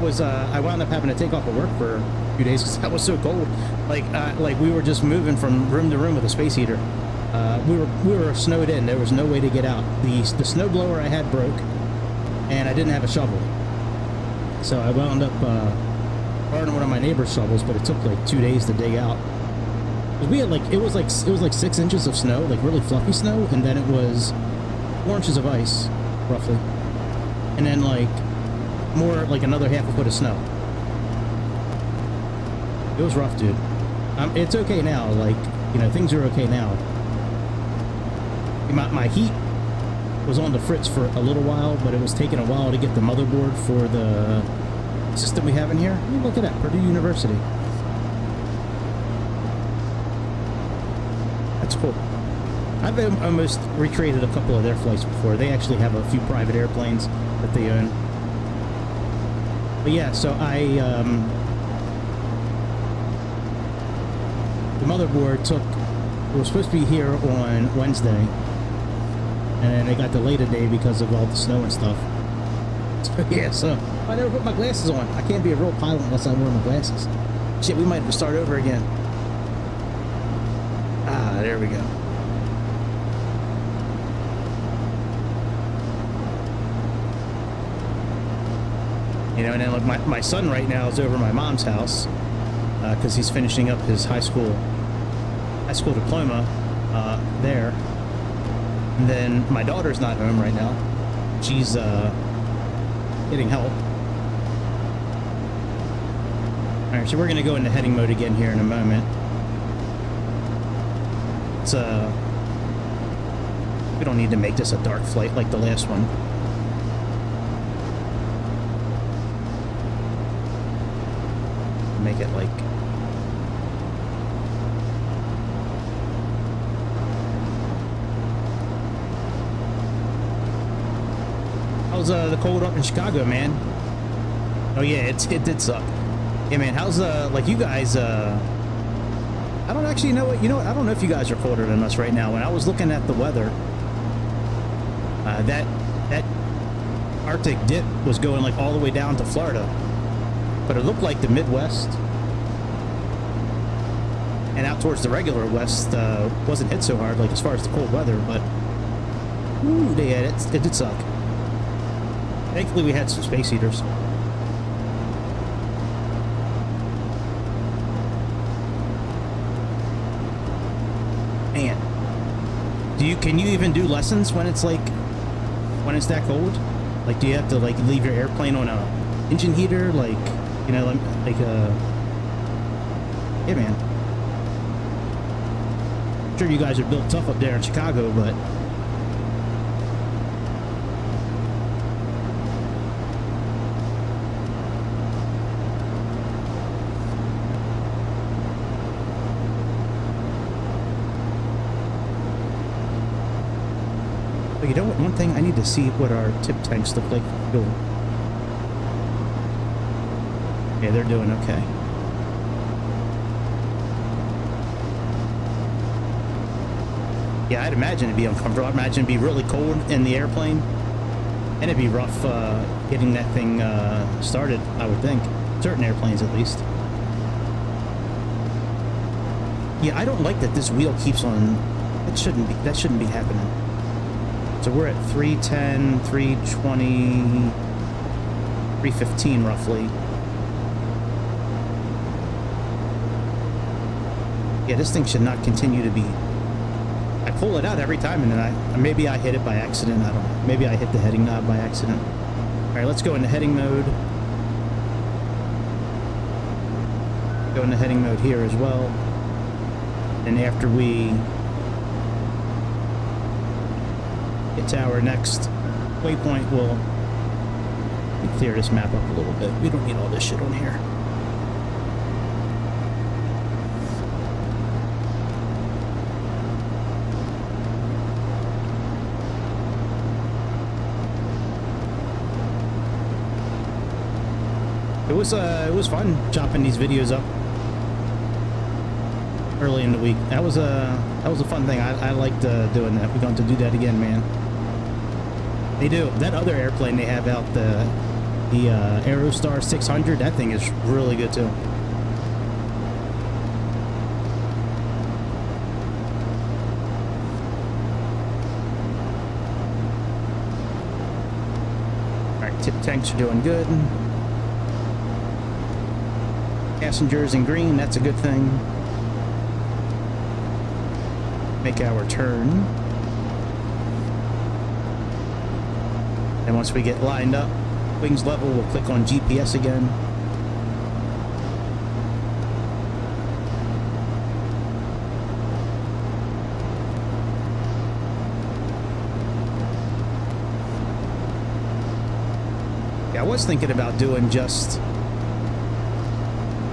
wound up having to take off of work for a few days because that was so cold. Like we were just moving from room to room with a space heater. We were snowed in. There was no way to get out. The snow blower I had broke, and I didn't have a shovel. So I wound up borrowing one of my neighbor's shovels, but it took like 2 days to dig out. We had like it was like 6 inches of snow, like really fluffy snow, and then it was 4 inches of ice, roughly, and then like more like another 1/2 foot of snow. It was rough, dude. It's okay now. Like, you know, things are okay now. My heat was on the fritz for a little while, but it was taking a while to get the motherboard for the system we have in here. Look at that, Purdue University. That's cool. I've almost recreated a couple of their flights before. They actually have a few private airplanes that they own. But yeah, so the motherboard it was supposed to be here on Wednesday, and it got delayed a day because of all the snow and stuff. So yeah, so I never put my glasses on. I can't be a real pilot unless I wear my glasses. Shit, we might have to start over again. Ah, there we go. You know, and then like my son right now is over at my mom's house because he's finishing up his high school diploma there. And then my daughter's not home right now. She's getting help. All right, so we're gonna go into heading mode again here in a moment. It's we don't need to make this a dark flight like the last one. Make it like how's the cold up in Chicago, man? Oh yeah, it did suck. Yeah, man, how's like you guys I don't actually know what, you know what, I don't know if you guys are colder than us right now. When I was looking at the weather, that Arctic dip was going like all the way down to Florida, but it looked like the Midwest and out towards the regular West wasn't hit so hard, like as far as the cold weather, but ooh, yeah, it did suck. Thankfully we had some space heaters. Man, can you even do lessons when it's that cold? Like, do you have to like leave your airplane on a engine heater, like, you know, like yeah, man. I'm sure you guys are built tough up there in Chicago, but but you know what? One thing I need to see what our tip tanks look like for fuel. Yeah, they're doing okay. Yeah, I'd imagine it'd be uncomfortable. I'd imagine it'd be really cold in the airplane, and it'd be rough getting that thing started, I would think. Certain airplanes, at least. Yeah, I don't like that this wheel keeps on. That shouldn't be happening. So we're at 310, 320, 315 roughly. Yeah, this thing should not continue to be. I pull it out every time, and then maybe I hit it by accident. I don't know. Maybe I hit the heading knob by accident. All right, let's go into heading mode. Go into heading mode here as well. And after we get to our next waypoint, we'll clear this map up a little bit. We don't need all this shit on here. It was fun chopping these videos up early in the week. That was a fun thing. I liked doing that. We're going to do that again, man. They do. That other airplane they have out, the Aerostar 600, that thing is really good too. Alright, tip tanks are doing good. Passengers in green, that's a good thing. Make our turn. And once we get lined up, wings level, we'll click on GPS again. Yeah, I was thinking about doing just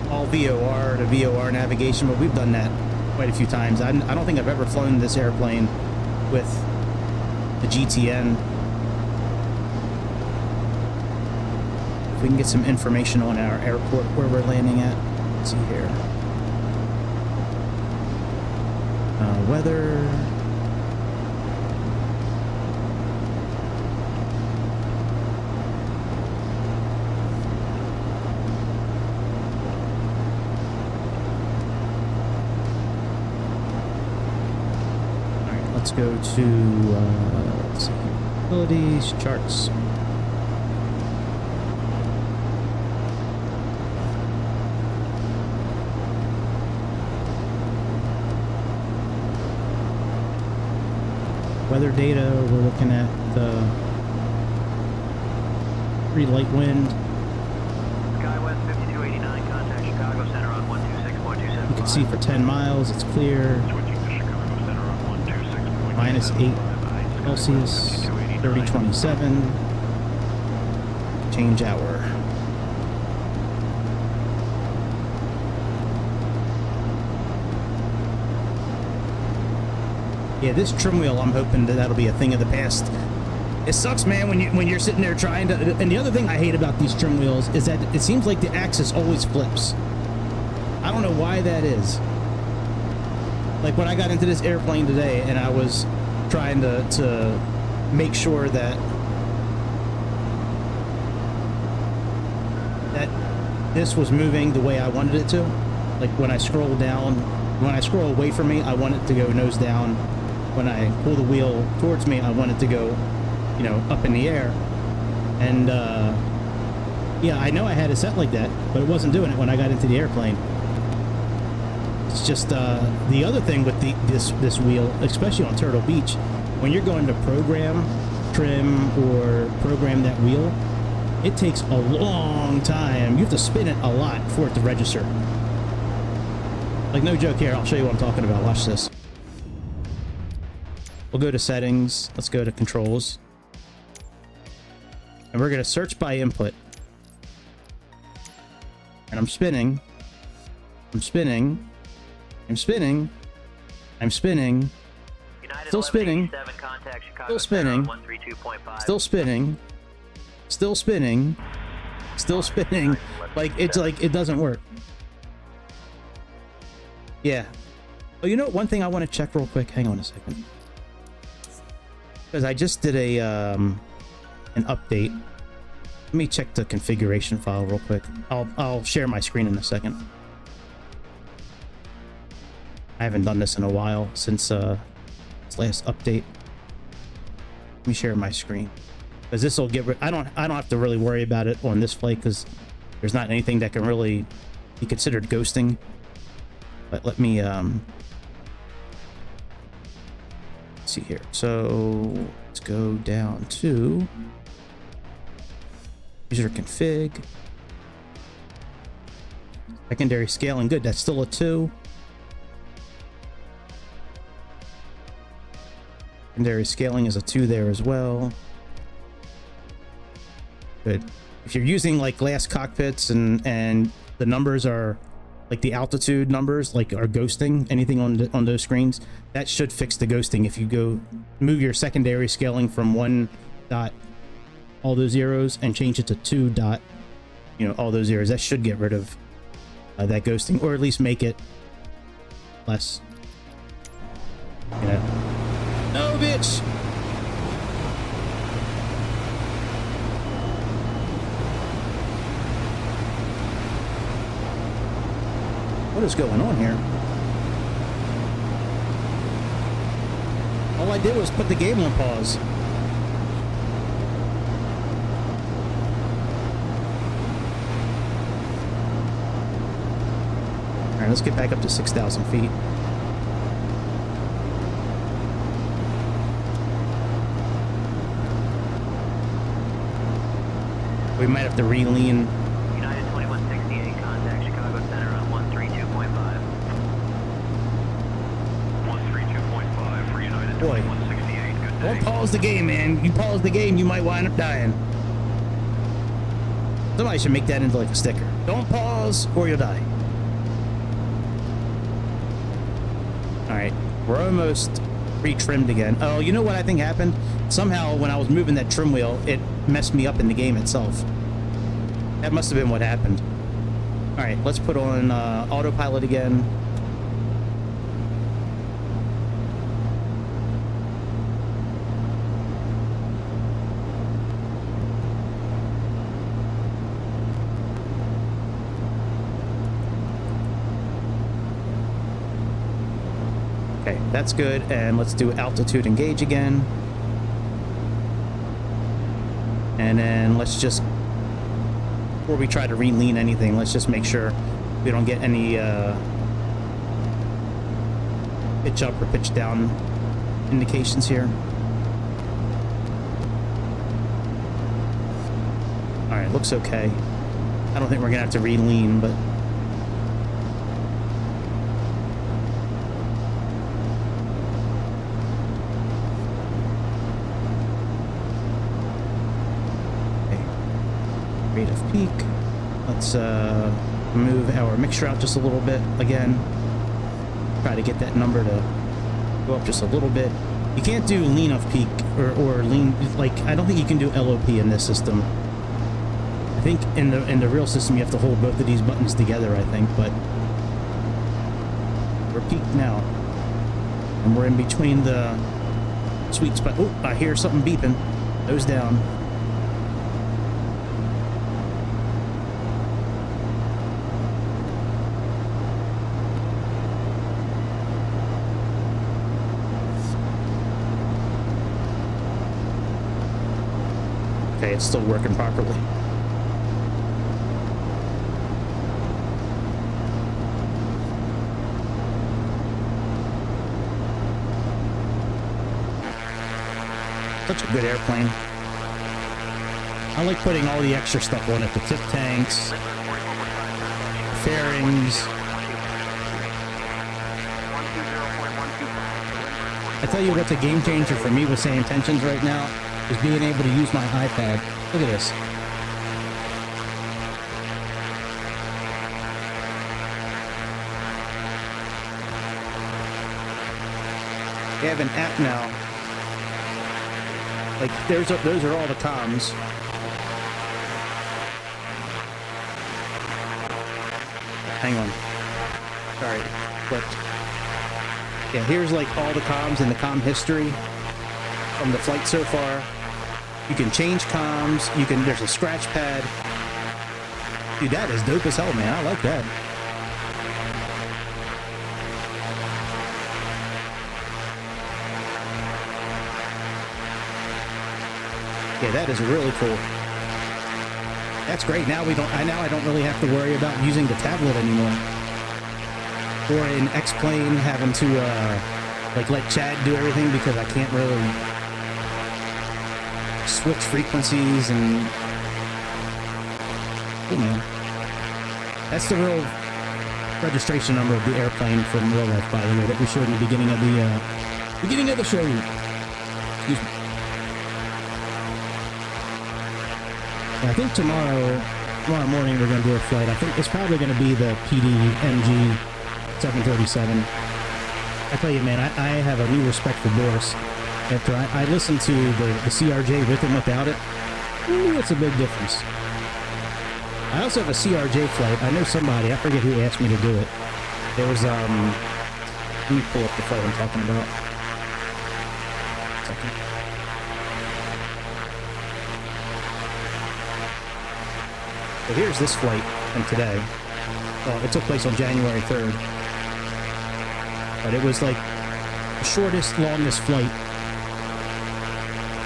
all VOR to VOR navigation, but we've done that quite a few times. I don't think I've ever flown this airplane with the GTN. If we can get some information on our airport where we're landing at. Let's see here. Weather. Let's go to let's see, abilities, charts. weather data. We're looking at pretty light wind. Skywest 5289, contact Chicago Center on 126.275. You can see for 10 miles, it's clear. Minus 8 Celsius, 3027. Change hour. Yeah, this trim wheel, I'm hoping that that'll be a thing of the past. It sucks, man, when you're sitting there trying to. And the other thing I hate about these trim wheels is that it seems like the axis always flips. I don't know why that is. Like when I got into this airplane today, and I was trying to make sure that this was moving the way I wanted it to. Like when I scroll down, when I scroll away from me, I want it to go nose down. When I pull the wheel towards me, I want it to go, you know, up in the air. And yeah, I know I had it set like that, but it wasn't doing it when I got into the airplane. It's just the other thing with this wheel, especially on Turtle Beach, when you're going to program, trim, or program that wheel, it takes a long time. You have to spin it a lot for it to register. Like, no joke here. I'll show you what I'm talking about. Watch this. We'll go to settings. Let's go to controls. And we're going to search by input. And I'm spinning. I'm spinning. I'm spinning. I'm spinning. Still spinning. Still spinning. Still spinning. Still spinning. Still spinning. Like, it's like it doesn't work. Yeah. Oh, you know, one thing I want to check real quick. Hang on a second. Because I just did a an update. Let me check the configuration file real quick. I'll share my screen in a second. I haven't done this in a while since this last update. Let me share my screen, because this will get I don't have to really worry about it on this flight, because there's not anything that can really be considered ghosting. But let me see here. So let's go down to user config, secondary scaling. Good, that's still a 2. Secondary scaling is a 2 there as well. Good. If you're using like glass cockpits and the numbers are like the altitude numbers, like are ghosting anything on those screens, that should fix the ghosting. If you go move your secondary scaling from 1 dot all those zeros and change it to 2 dot, you know, all those zeros, that should get rid of that ghosting, or at least make it less. Yeah. No, bitch. What is going on here? All I did was put the game on pause. All right, let's get back up to 6,000 feet. We might have to re-lean. United 2168, contact Chicago Center on 132.5. 132.5 for United Boy. 2168. Good day. Don't pause the game, man. You pause the game, you might wind up dying. Somebody should make that into like a sticker. Don't pause or you'll die. Alright, we're almost re-trimmed again. Oh, you know what I think happened? Somehow when I was moving that trim wheel, it messed me up in the game itself. That must have been what happened. Alright, let's put on autopilot again. Okay, that's good. And let's do altitude engage again. And then let's just, before we try to re-lean anything, let's just make sure we don't get any pitch up or pitch down indications here. right, looks okay. I don't think we're gonna have to re-lean, but okay. Rate of peak. Let's move our mixture out just a little bit again. Try to get that number to go up just a little bit. You can't do lean off peak or lean, like, I don't think you can do LOP in this system. I think in the real system you have to hold both of these buttons together, I think, but we're peaked now. And we're in between the sweet spot. Oh, I hear something beeping. Nose down. Okay, it's still working properly. Such a good airplane. I like putting all the extra stuff on it, the tip tanks, fairings. I tell you what's a game changer for me with SayIntentions right now is being able to use my iPad. Look at this. They have an app now. Like, those are all the comms. Hang on. Sorry, flipped. Yeah, here's like all the comms and the comm history from the flight so far. You can change comms. You can. There's a scratch pad. Dude, that is dope as hell, man. I like that. Yeah, that is really cool. That's great. Now I don't really have to worry about using the tablet anymore. Or in X-Plane having to like let Chad do everything because I can't really switch frequencies and oh man. That's the real registration number of the airplane from real life, by the way, that we showed in the beginning of the show. Excuse me. I think tomorrow morning we're going to do a flight. I think it's probably going to be the PD-NG 737. I tell you, man, I have a new respect for Boris. After I listened to the CRJ with and without it, ooh, it's a big difference. I also have a CRJ flight. I know somebody, I forget who asked me to do it. There was, let me pull up the flight I'm talking about. Second. So here's this flight from today. Well, it took place on January 3rd. But it was like the shortest, longest flight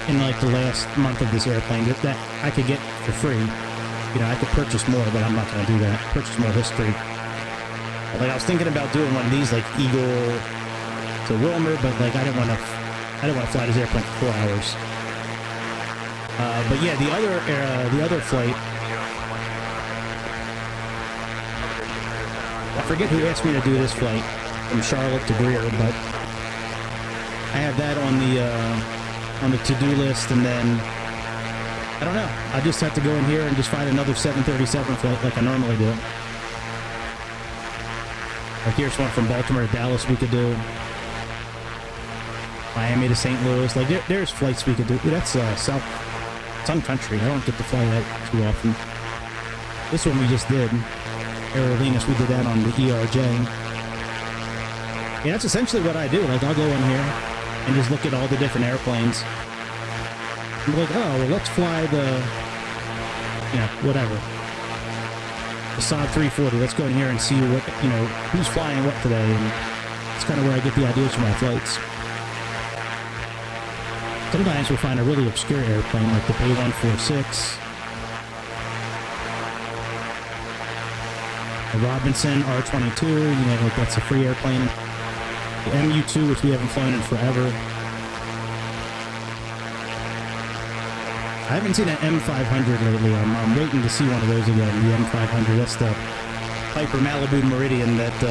in like the last month of this airplane that I could get for free. You know, I could purchase more, but I'm not going to do that. Purchase more history. Like, I was thinking about doing one of these, like Eagle to Wilmer, but like I didn't want to fly this airplane for 4 hours. But yeah, the other flight. I forget who asked me to do this flight from Charlotte to Greer, but I have that on the to-do list, and then I don't know. I just have to go in here and just find another 737 flight like I normally do. Like here's one from Baltimore to Dallas we could do. Miami to St. Louis. Like there's flights we could do. That's Sun Country. I don't get to fly that too often. This one we just did. Aerolinas, we did that on the ERJ. Yeah, that's essentially what I do. Like, I'll go in here and just look at all the different airplanes. I'm like, oh, well, let's fly the, you know, whatever. The Saab 340. Let's go in here and see what, you know, who's flying what today. And it's kind of where I get the ideas for my flights. Sometimes we'll find a really obscure airplane, like the A146. The Robinson R22, you know, like that's a free airplane. The MU2, which we haven't flown in forever. I haven't seen an M500 lately. I'm waiting to see one of those again. The M500. That's the Piper Malibu Meridian that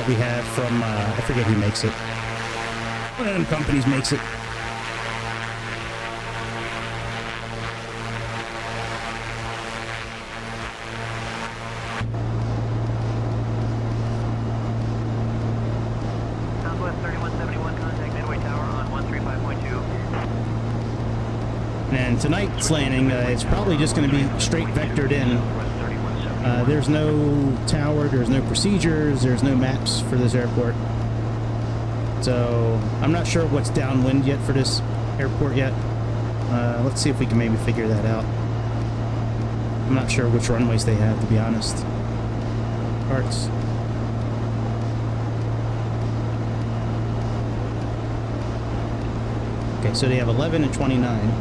we have from I forget who makes it. One of them companies makes it. Southwest 3171, contact Midway Tower on 135.2. And tonight's landing, it's probably just going to be straight vectored in. There's no tower, there's no procedures, there's no maps for this airport. So I'm not sure what's downwind yet for this airport yet. Let's see if we can maybe figure that out. I'm not sure which runways they have, to be honest. Parts. Okay, so they have 11 and 29.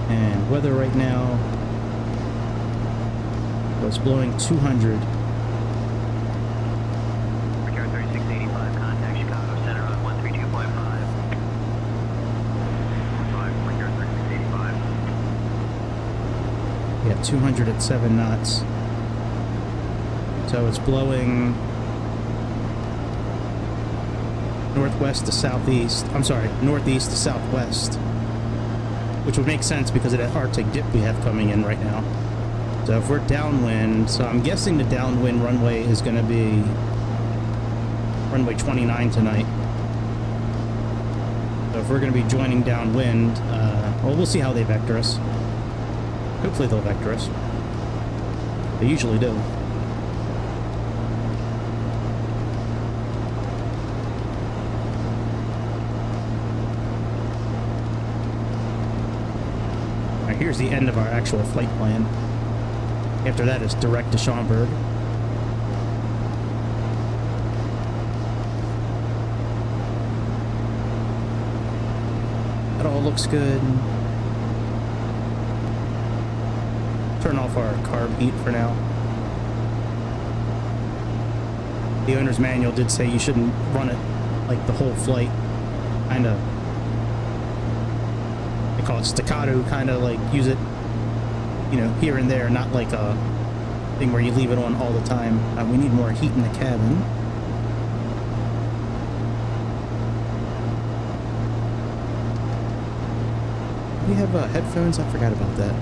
And weather right now was blowing 200. Return 3685, contact Chicago Center on 132.5. 5, return 3685. Yeah, 200 at 7 knots. So it's blowing northwest to southeast. I'm sorry, northeast to southwest. Which would make sense because of that Arctic dip we have coming in right now. So if we're downwind, so I'm guessing the downwind runway is going to be runway 29 tonight. So if we're going to be joining downwind, well, we'll see how they vector us. Hopefully they'll vector us. They usually do. Here's the end of our actual flight plan. After that, it's direct to Schaumburg. That all looks good. Turn off our carb heat for now. The owner's manual did say you shouldn't run it like the whole flight. Kind of. They call it staccato, kind of like use it, you know, here and there, not like a thing where you leave it on all the time. We need more heat in the cabin. Do we have headphones? I forgot about that.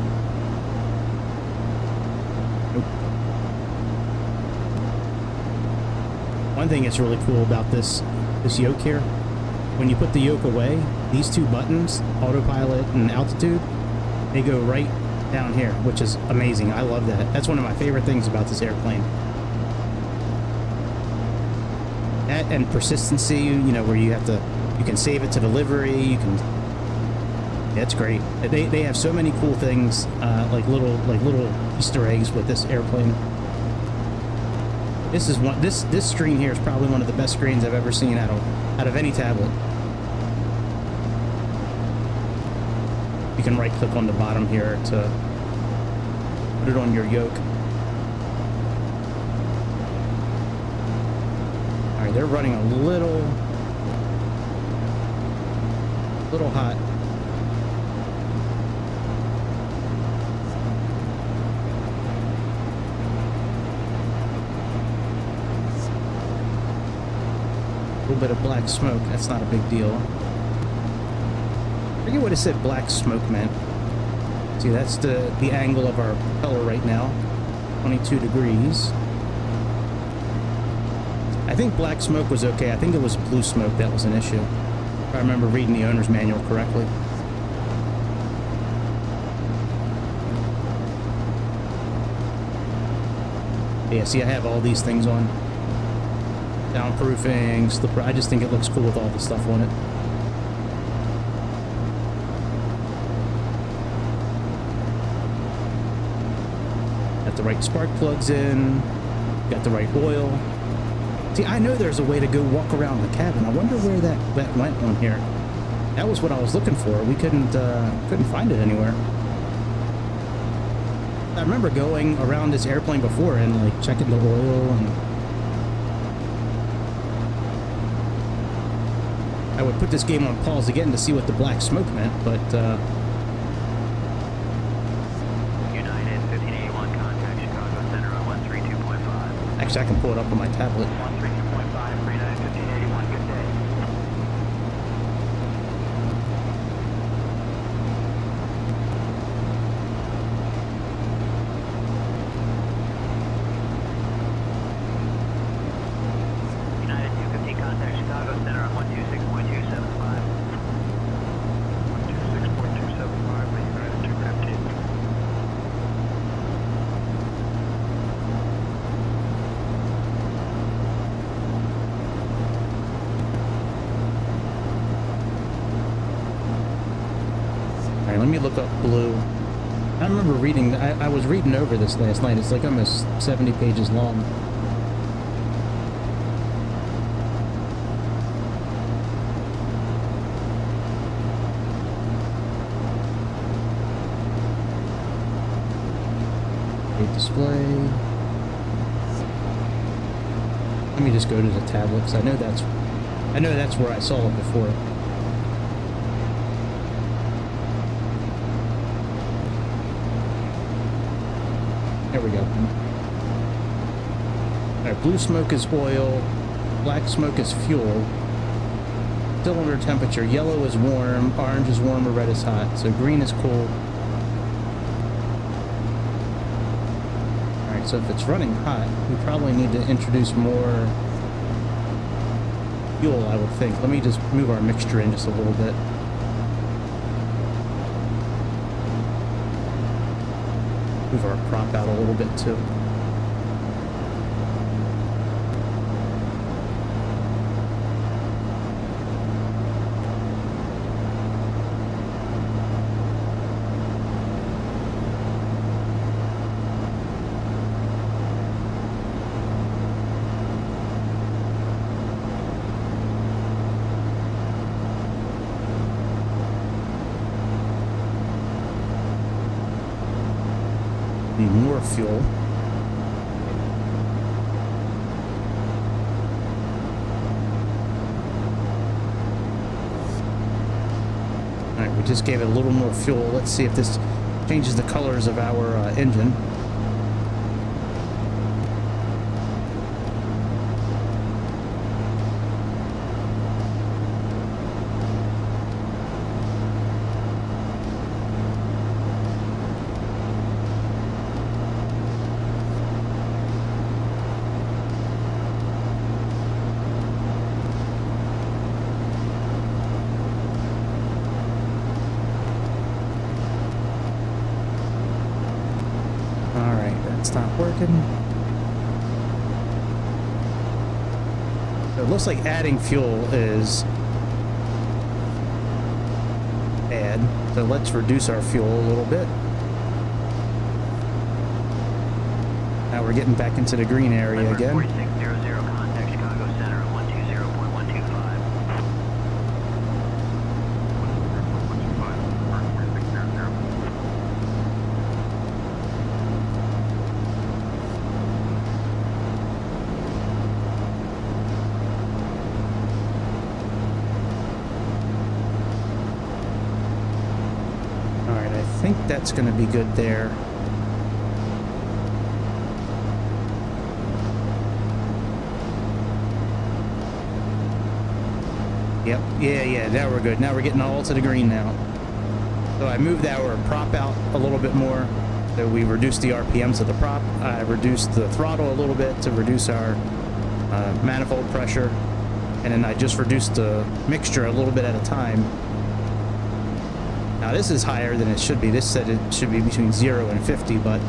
Nope. One thing that's really cool about this yoke here, when you put the yoke away, these two buttons, autopilot and altitude, they go right down here, which is amazing. I love that. That's one of my favorite things about this airplane. That and persistency, you know, where you can save it to delivery, you can, yeah, it's great. They have so many cool things, like little Easter eggs with this airplane. This is one, this screen here is probably one of the best screens I've ever seen out of any tablet. You can right click on the bottom here to put it on your yoke. Alright, they're running a little hot. A little bit of black smoke, that's not a big deal. I forget what it said black smoke meant. See, that's the angle of our propeller right now. 22 degrees. I think black smoke was okay. I think it was blue smoke that was an issue. If I remember reading the owner's manual correctly. Yeah, see, I have all these things on. Downproofing, slipper. I just think it looks cool with all the stuff on it. Got the right spark plugs in. Got the right oil. See, I know there's a way to go walk around the cabin. I wonder where that went on here. That was what I was looking for. We couldn't find it anywhere. I remember going around this airplane before and like checking the oil, and I would put this game on pause again to see what the black smoke meant, but United 1581, contact Chicago Center on 132.5. actually I can pull it up on my tablet. 132.5 for United 1581, good day. United 215, contact Chicago Center on 126.275. 126.275 for United 215. All right, let me look up blue. I remember reading, I was reading over this last night. It's like almost 70 pages long. Display. Let me just go to the tablet because I know that's where I saw it before. There we go. Alright, blue smoke is oil, black smoke is fuel, cylinder temperature, yellow is warm, orange is warm, or red is hot, so green is cool. So if it's running hot, we probably need to introduce more fuel, I would think. Let me just move our mixture in just a little bit. Move our prop out a little bit too. Need more fuel. Alright, we just gave it a little more fuel. Let's see if this changes the colors of our engine. It's not working. So it looks like adding fuel is bad. So let's reduce our fuel a little bit. Now we're getting back into the green area again. 4600, contact Chicago Center at 120.125. Alright, I think that's going to be good there. Yep, yeah, now we're good. Now we're getting all to the green now. So I moved our prop out a little bit more. So we reduced the RPMs of the prop. I reduced the throttle a little bit to reduce our manifold pressure. And then I just reduced the mixture a little bit at a time. Now this is higher than it should be. This said it should be between 0 and 50, but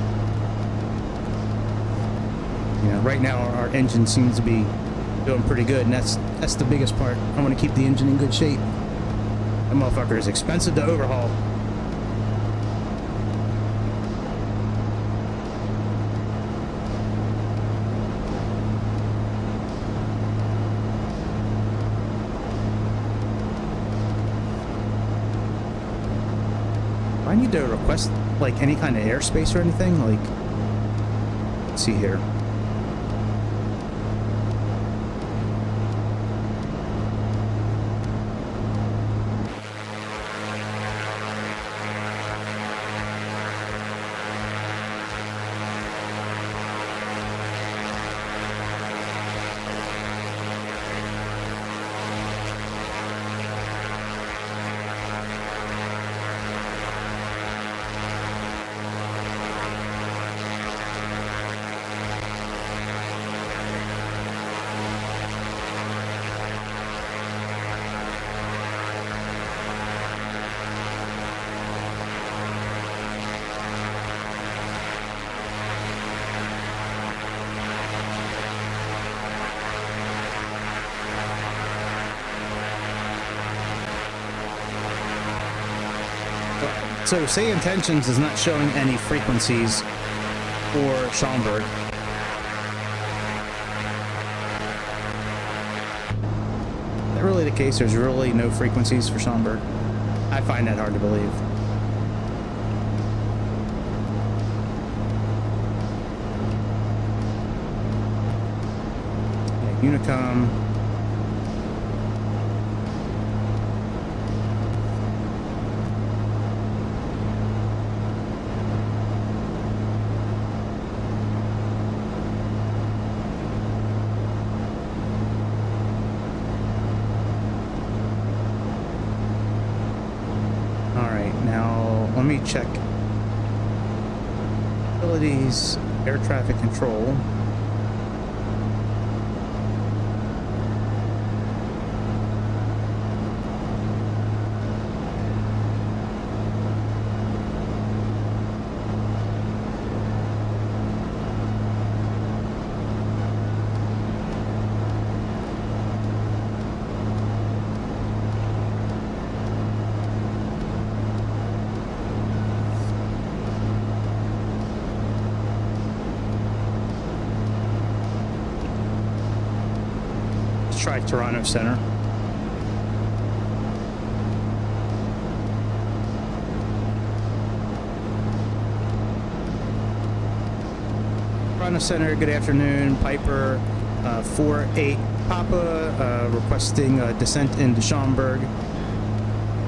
you know, right now our engine seems to be doing pretty good, and that's the biggest part. I want to keep the engine in good shape. That motherfucker is expensive to overhaul. I need to request like any kind of airspace or anything? Like, let's see here. So SayIntentions is not showing any frequencies for Schaumburg. Is that really the case? There's really no frequencies for Schaumburg? I find that hard to believe. Yeah, Unicom. Let me check abilities, air traffic control. Try Toronto Center. Toronto Center, good afternoon. Piper 48 Papa requesting descent into Schaumburg.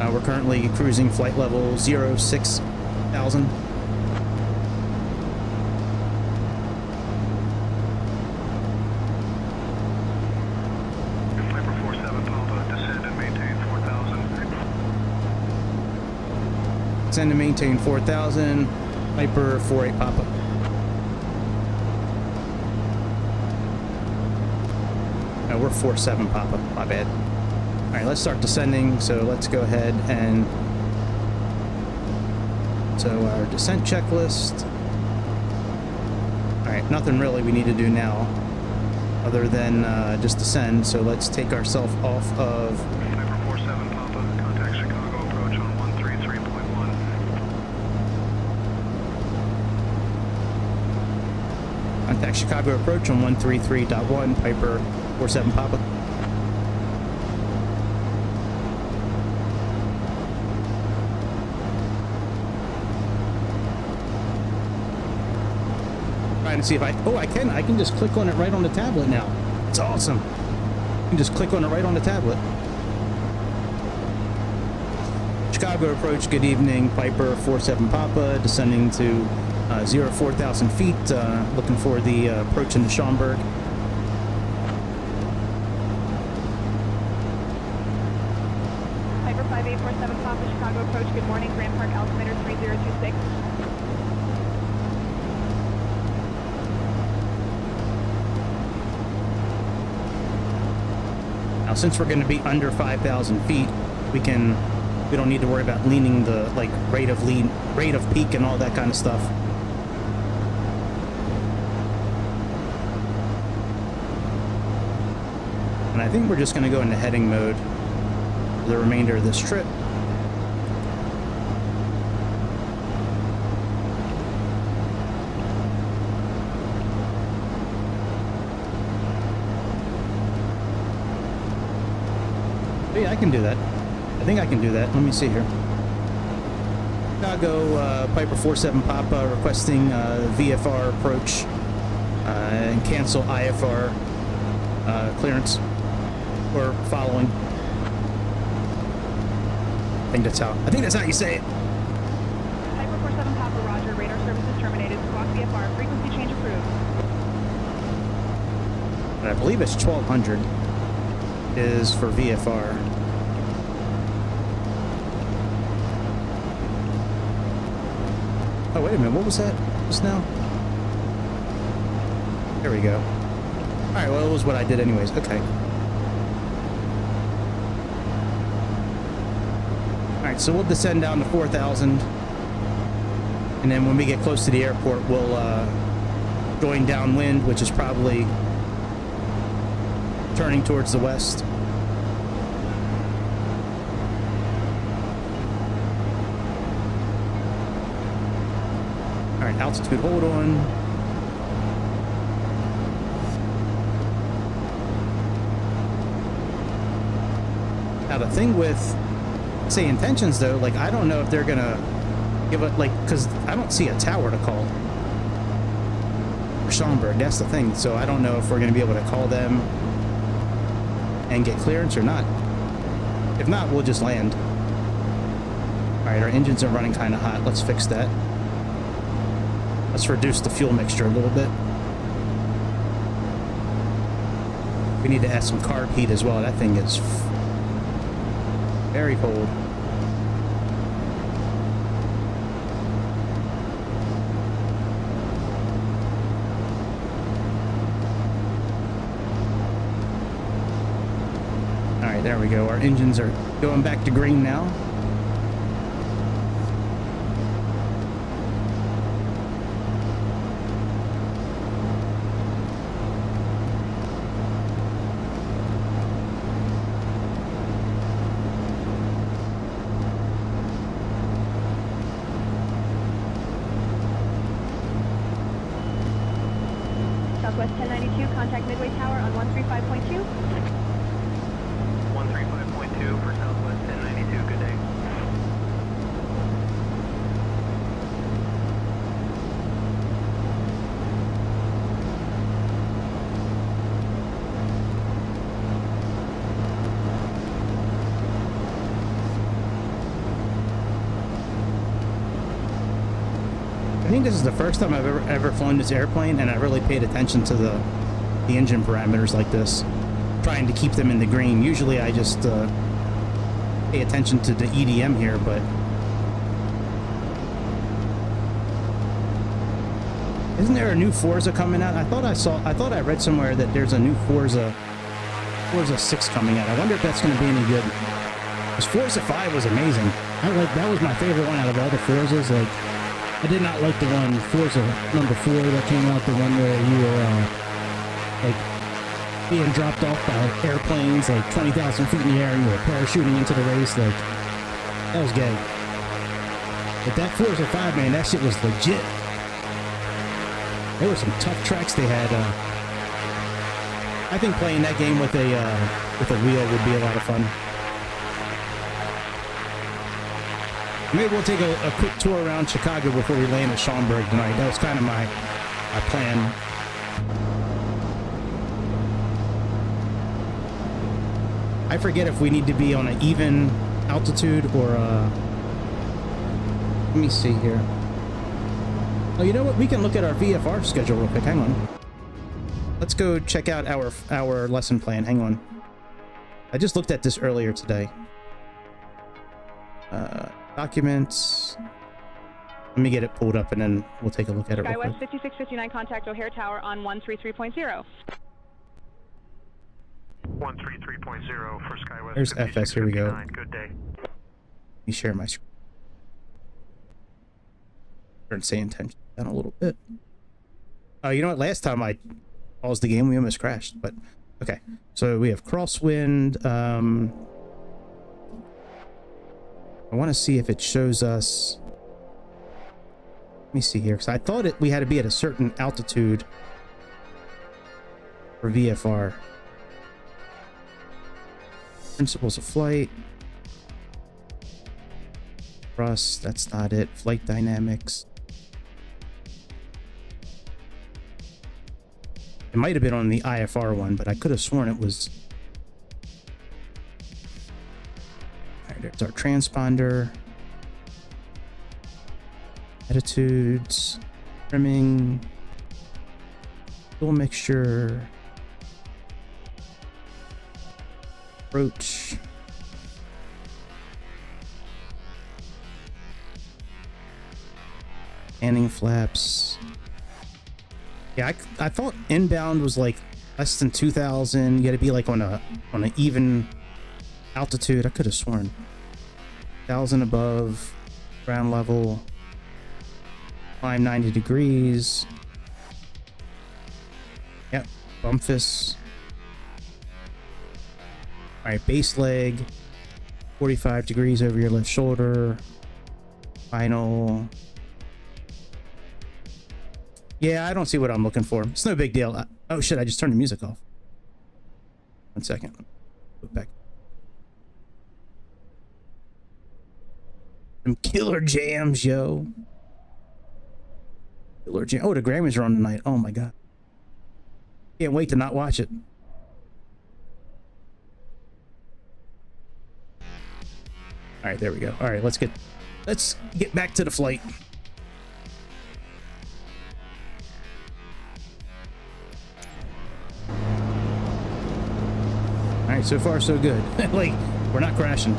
We're currently cruising flight level 06,000. Send to maintain 4,000, Piper 48 Papa. No, we're 47 Papa, my bad. All right, let's start descending. So let's go ahead and, so our descent checklist. All right, nothing really we need to do now other than just descend. So let's take ourselves off of Piper 47 Papa, contact Chicago approach on 133.1. Contact Chicago approach on 133.1, Piper 47 Papa. Trying to see if I can just click on it right on the tablet now. It's awesome. You can just click on it right on the tablet. Chicago approach, good evening, Piper 47 Papa, descending to 4,000 feet, looking for the approach into Schaumburg. Piper 5847 Papa, Chicago approach, good morning, Grand Park altimeter 3026. Now, since we're going to be under 5,000 feet, we don't need to worry about leaning the rate of peak and all that kind of stuff. And I think we're just going to go into heading mode for the remainder of this trip. Yeah, I can do that. I think I can do that. Let me see here. Chicago Piper 47 Papa requesting VFR approach and cancel IFR clearance or following. I think that's how you say it. Piper 47 Papa, roger. Radar services terminated. Squawk VFR. Frequency change approved. And I believe it's 1200 is for VFR. Oh, wait a minute. What was that just now? There we go. All right. Well, it was what I did anyways. Okay. All right. So we'll descend down to 4,000. And then when we get close to the airport, we'll join downwind, which is probably turning towards the west. All right, altitude hold on. Now the thing with SayIntentions though, like I don't know if they're gonna give it, like, because I don't see a tower to call for Schaumburg. That's the thing. So I don't know if we're gonna be able to call them and get clearance or not. If not, we'll just land. All right, our engines are running kind of hot. Let's fix that. Let's reduce the fuel mixture a little bit. We need to add some carb heat as well. That thing is very cold. All right, there we go. Our engines are going back to green now. Southwest 1092, contact Midway Tower on 135.2. 135.2 for Southwest 1092, good day. I think this is the first time I've ever flown this airplane, and I really paid attention to the engine parameters like this, trying to keep them in the green. Usually I just pay attention to the EDM here, but isn't there a new Forza coming out? I thought I read somewhere that there's a new Forza 6 coming out. I wonder if that's going to be any good. Because Forza 5 was amazing. That was my favorite one out of all the Forzas. Like, I did not like the one, Forza number 4 that came out, the one where you were, like, being dropped off by airplanes, like, 20,000 feet in the air, and you were parachuting into the race, like, that was gay. But that Forza 5, man, that shit was legit. There were some tough tracks they had. I think playing that game with a wheel would be a lot of fun. Maybe we'll take a quick tour around Chicago before we land at Schaumburg tonight. That was kind of my plan. I forget if we need to be on an even altitude or let me see here. Oh, you know what? We can look at our VFR schedule real quick. Hang on. Let's go check out our lesson plan. Hang on. I just looked at this earlier today. Documents. Let me get it pulled up and then we'll take a look at it real quick. SkyWest 5659, contact O'Hare Tower on 133.0. 133.0 for SkyWest. There's FS. Here we go. Good day. Let me share my screen. Turn SayIntentions down a little bit. Oh, you know what? Last time I paused the game, we almost crashed. But okay, so we have crosswind. I want to see if it shows us. Let me see here, because I thought we had to be at a certain altitude for VFR. Principles of flight. Thrust, that's not it. Flight dynamics. It might have been on the IFR one, but I could have sworn it was. All right, there's our transponder. Attitudes, trimming, fuel mixture, approach. Standing flaps. Yeah, I thought inbound was like less than 2,000. You got to be like on an even altitude. I could have sworn 1,000 above ground level. Climb 90 degrees. Yep, bumpus. All right, base leg. 45 degrees over your left shoulder. Final. Yeah, I don't see what I'm looking for. It's no big deal. Oh shit, I just turned the music off. 1 second. Go back. Some killer jams, yo. Killer jam. Oh, the Grammys are on tonight. Oh my god. Can't wait to not watch it. All right, there we go. All right, let's get back to the flight. All right, so far so good. Like, we're not crashing.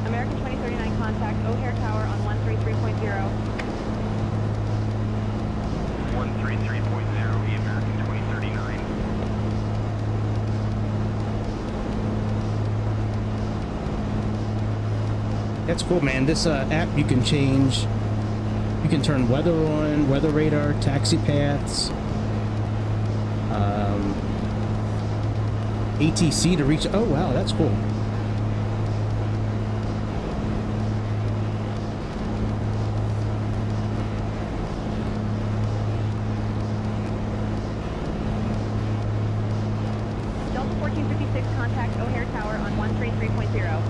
American 2039 contact O'Hare Tower on 133.0. 133.0, E American 2039. That's cool, man. This app you can change. You can turn weather on, weather radar, taxi paths, ATC to reach. Oh wow, that's cool. Delta 1456 contact O'Hare Tower on 133.0.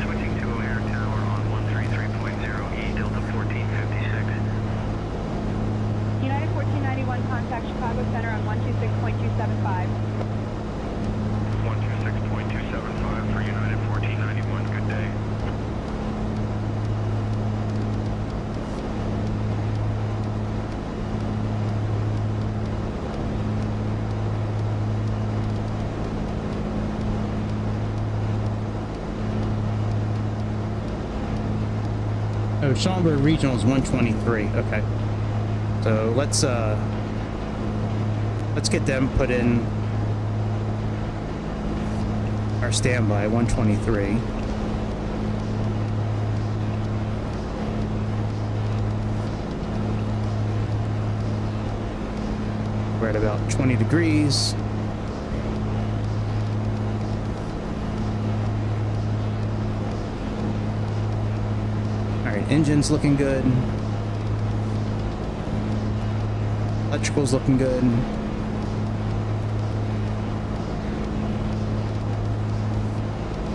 Switching to O'Hare Tower on 133.0, E Delta 1456. United 1491 contact Chicago Center on 126.275. 126.275 for United 1491, good day. Oh, Schaumburg Regional is 123. Okay. So let's get them put in our standby 123. We're at about 20 degrees. All right, engine's looking good. Electrical's looking good.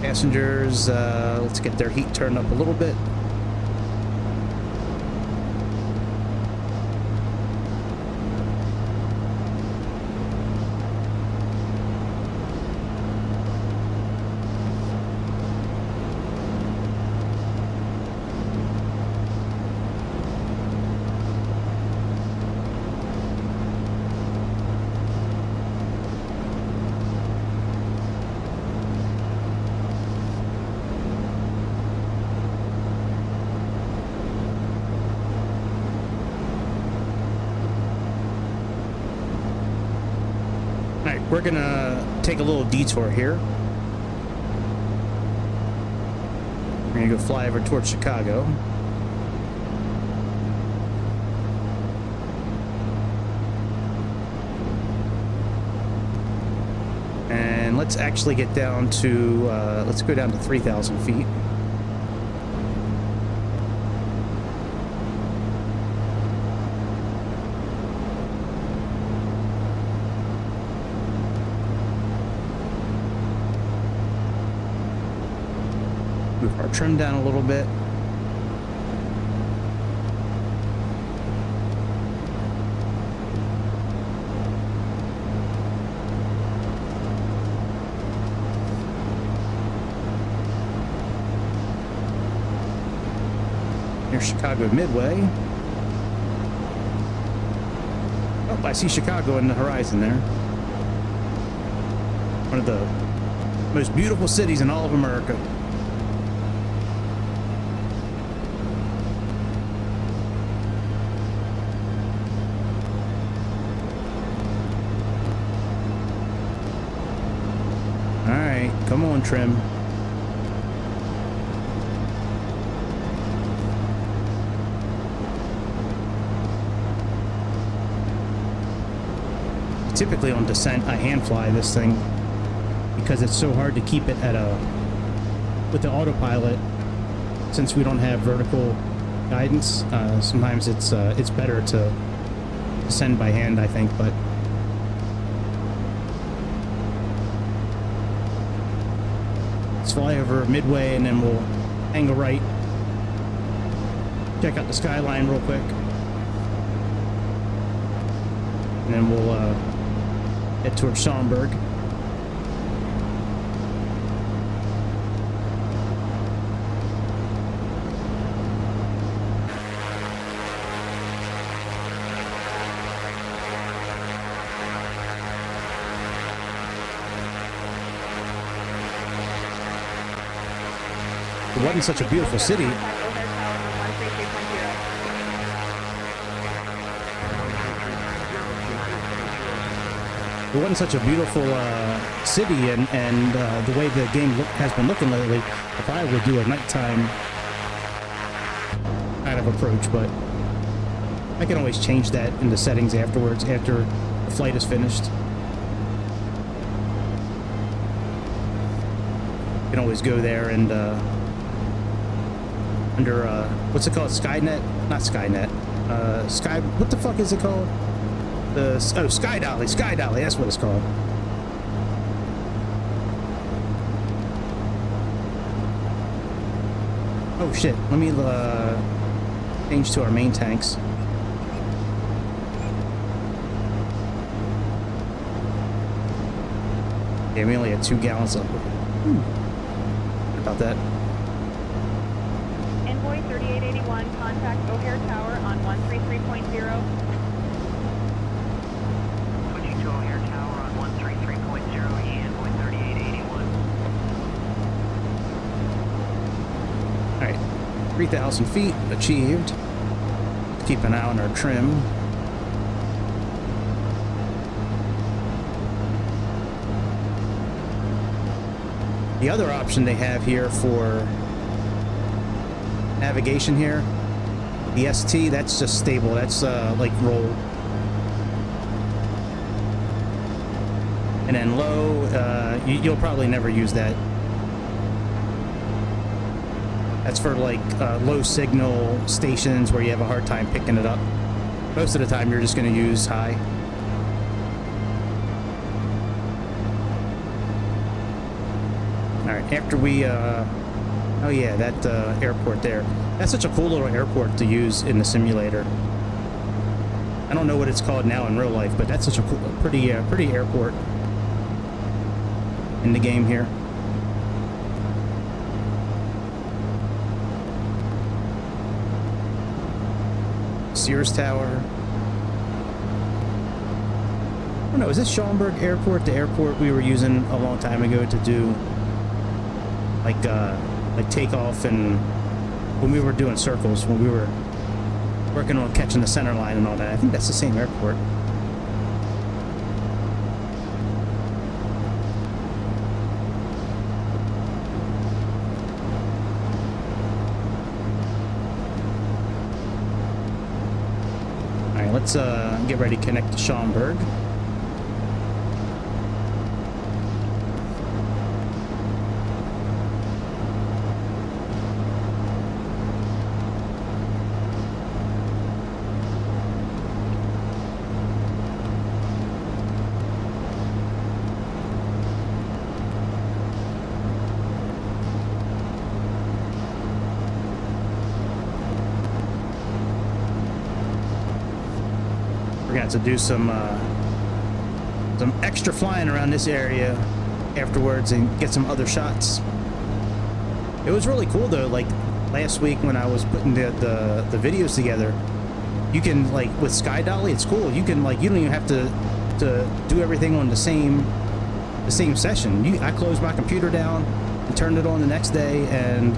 Passengers, let's get their heat turned up a little bit. We're gonna take a little detour here. We're gonna go fly over towards Chicago. And let's actually get down to, let's go down to 3,000 feet. move our trim down a little bit. Here's Chicago Midway. Oh, I see Chicago in the horizon there. One of the most beautiful cities in all of America. All right, come on, trim. Typically on descent, I hand fly this thing because it's so hard to keep it at with the autopilot. Since we don't have vertical guidance, sometimes it's better to descend by hand, I think. But let's fly over Midway and then we'll angle right, check out the skyline real quick, and then we'll head towards Schaumburg. It wasn't such a beautiful city. It wasn't such a beautiful city, and the way the game has been looking lately, I probably would do a nighttime kind of approach, but I can always change that in the settings afterwards, after the flight is finished. You can always go there and under what's it called? Skynet? Not Skynet. Sky. What the fuck is it called? Sky Dolly. Sky Dolly. That's what it's called. Oh shit. Let me change to our main tanks. Yeah, we only had 2 gallons of it. What about that? Envoy 3881, contact O'Hare Tower on 133.0. Switching to O'Hare Tower on 133.0, Envoy 3881. Alright, 3,000 feet achieved. Keep an eye on our trim. The other option they have here for navigation here, the ST, that's just stable. That's like roll. And then low, you'll probably never use that. That's for like low signal stations where you have a hard time picking it up. Most of the time you're just going to use high. Alright, after we, oh yeah, that airport there. That's such a cool little airport to use in the simulator. I don't know what it's called now in real life, but that's such a cool, pretty airport in the game here. Sears Tower. I don't know, is this Schaumburg Airport the airport we were using a long time ago to do like takeoff, and when we were doing circles, when we were working on catching the center line and all that? I think that's the same airport. Alright, let's get ready to connect to Schaumburg. got to do some extra flying around this area afterwards and get some other shots. It was really cool though. Like last week when I was putting the videos together, you can, like, with Sky Dolly, it's cool. You can, like, you don't even have to do everything on the same session. I closed my computer down and turned it on the next day and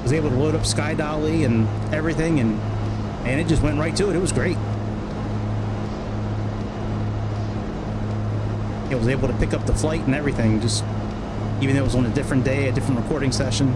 was able to load up Sky Dolly and everything, and it just went right to it. It was great. I was able to pick up the flight and everything, just even though it was on a different day, a different recording session.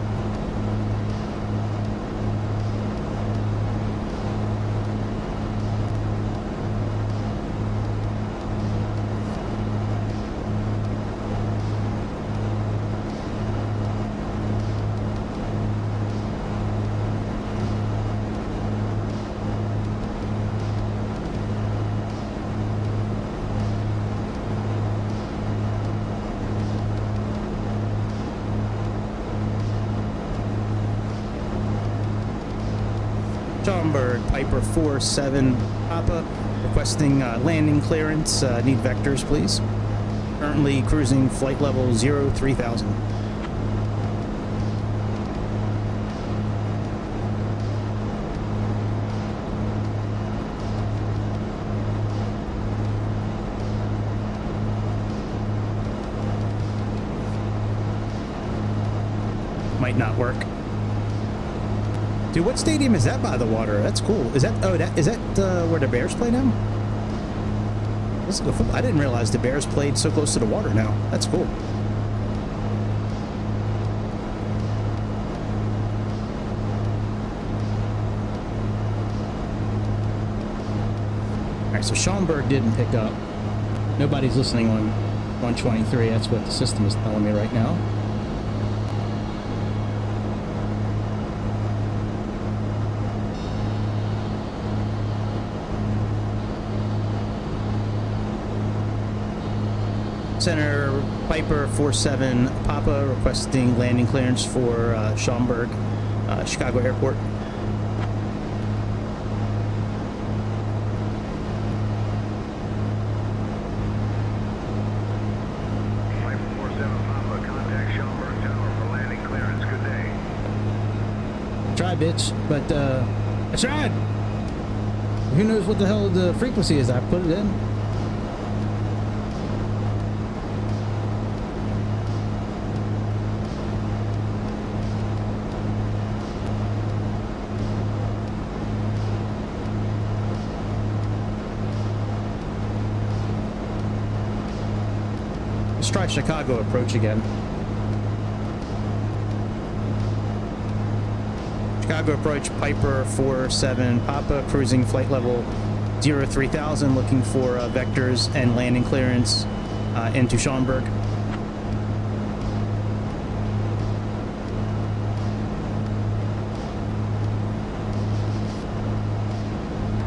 Schaumburg, Piper 47 Papa, requesting landing clearance. Need vectors, please. Currently cruising flight level 03000. Might not work. Dude, what stadium is that by the water? That's cool. Is that where the Bears play now? Let's go football. I didn't realize the Bears played so close to the water now. That's cool. All right, so Schaumburg didn't pick up. Nobody's listening on 123. That's what the system is telling me right now. Center Piper 47 Papa requesting landing clearance for Schaumburg, Chicago Airport. Piper 47 Papa, contact Schaumburg Tower for landing clearance. Good day. Try, bitch, but I tried. Who knows what the hell the frequency is? I put it in. Let's try Chicago approach again. Chicago approach, Piper 47 Papa, cruising flight level 03000, looking for vectors and landing clearance into Schaumburg.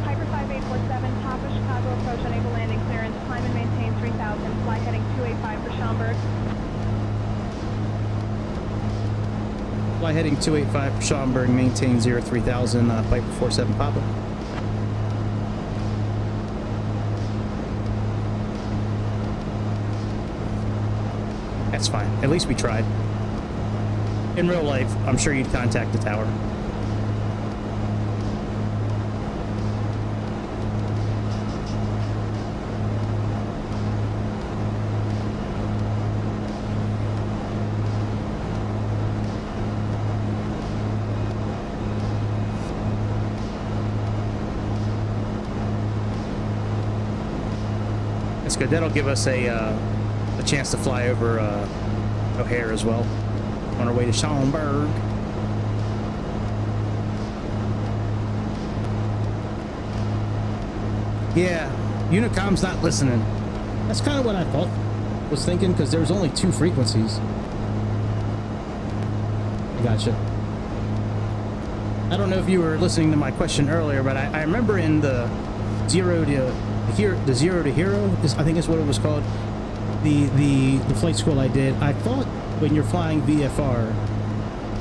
Piper 5847, Papa, Chicago approach, unable landing clearance. Climb and maintain 3000. Fly heading 285 for Schaumburg. Fly heading 285 for Schaumburg, maintain 03000, Piper 47 Papa. That's fine. At least we tried. In real life, I'm sure you'd contact the tower. That's good. That'll give us a chance to fly over O'Hare as well on our way to Schaumburg. Yeah, Unicom's not listening. That's kind of what I was thinking, because there's only 2 frequencies. I gotcha. I don't know if you were listening to my question earlier, but I remember in the zero to hero I think is what it was called. The flight school I did, I thought when you're flying VFR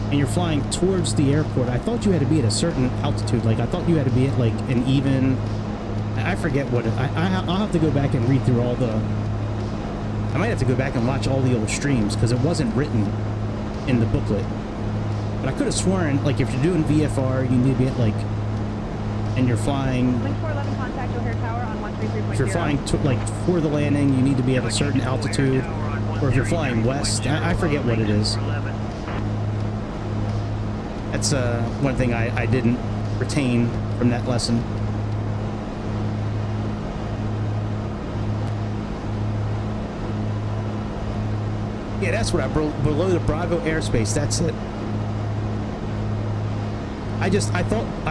and you're flying towards the airport, I thought you had to be at a certain altitude. Like, I thought you had to be at like an even I forget what it, I'll have to go back and read through all the, I might have to go back and watch all the old streams because it wasn't written in the booklet. But I could have sworn, like, if you're doing VFR, you need to be at, like, and you're flying, Link 411, contact O'Hare Tower on 133.0. if you're flying, to, like, for the landing, you need to be at a certain altitude. Or if you're flying west, I forget what it is. That's one thing I didn't retain from that lesson. Yeah, that's what below the Bravo airspace. That's it. I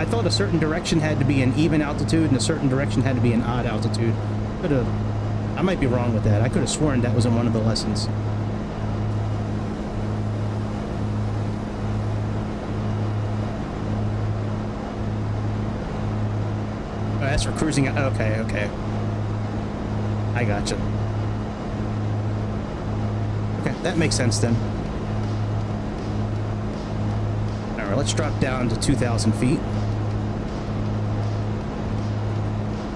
thought a certain direction had to be an even altitude and a certain direction had to be an odd altitude. I might be wrong with that. I could have sworn that was in one of the lessons. Oh, that's for cruising. Okay. I gotcha. Okay, that makes sense then. Alright, let's drop down to 2,000 feet.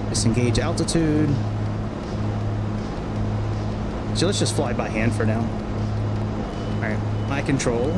Disengage altitude. So let's just fly by hand for now. Alright, my control.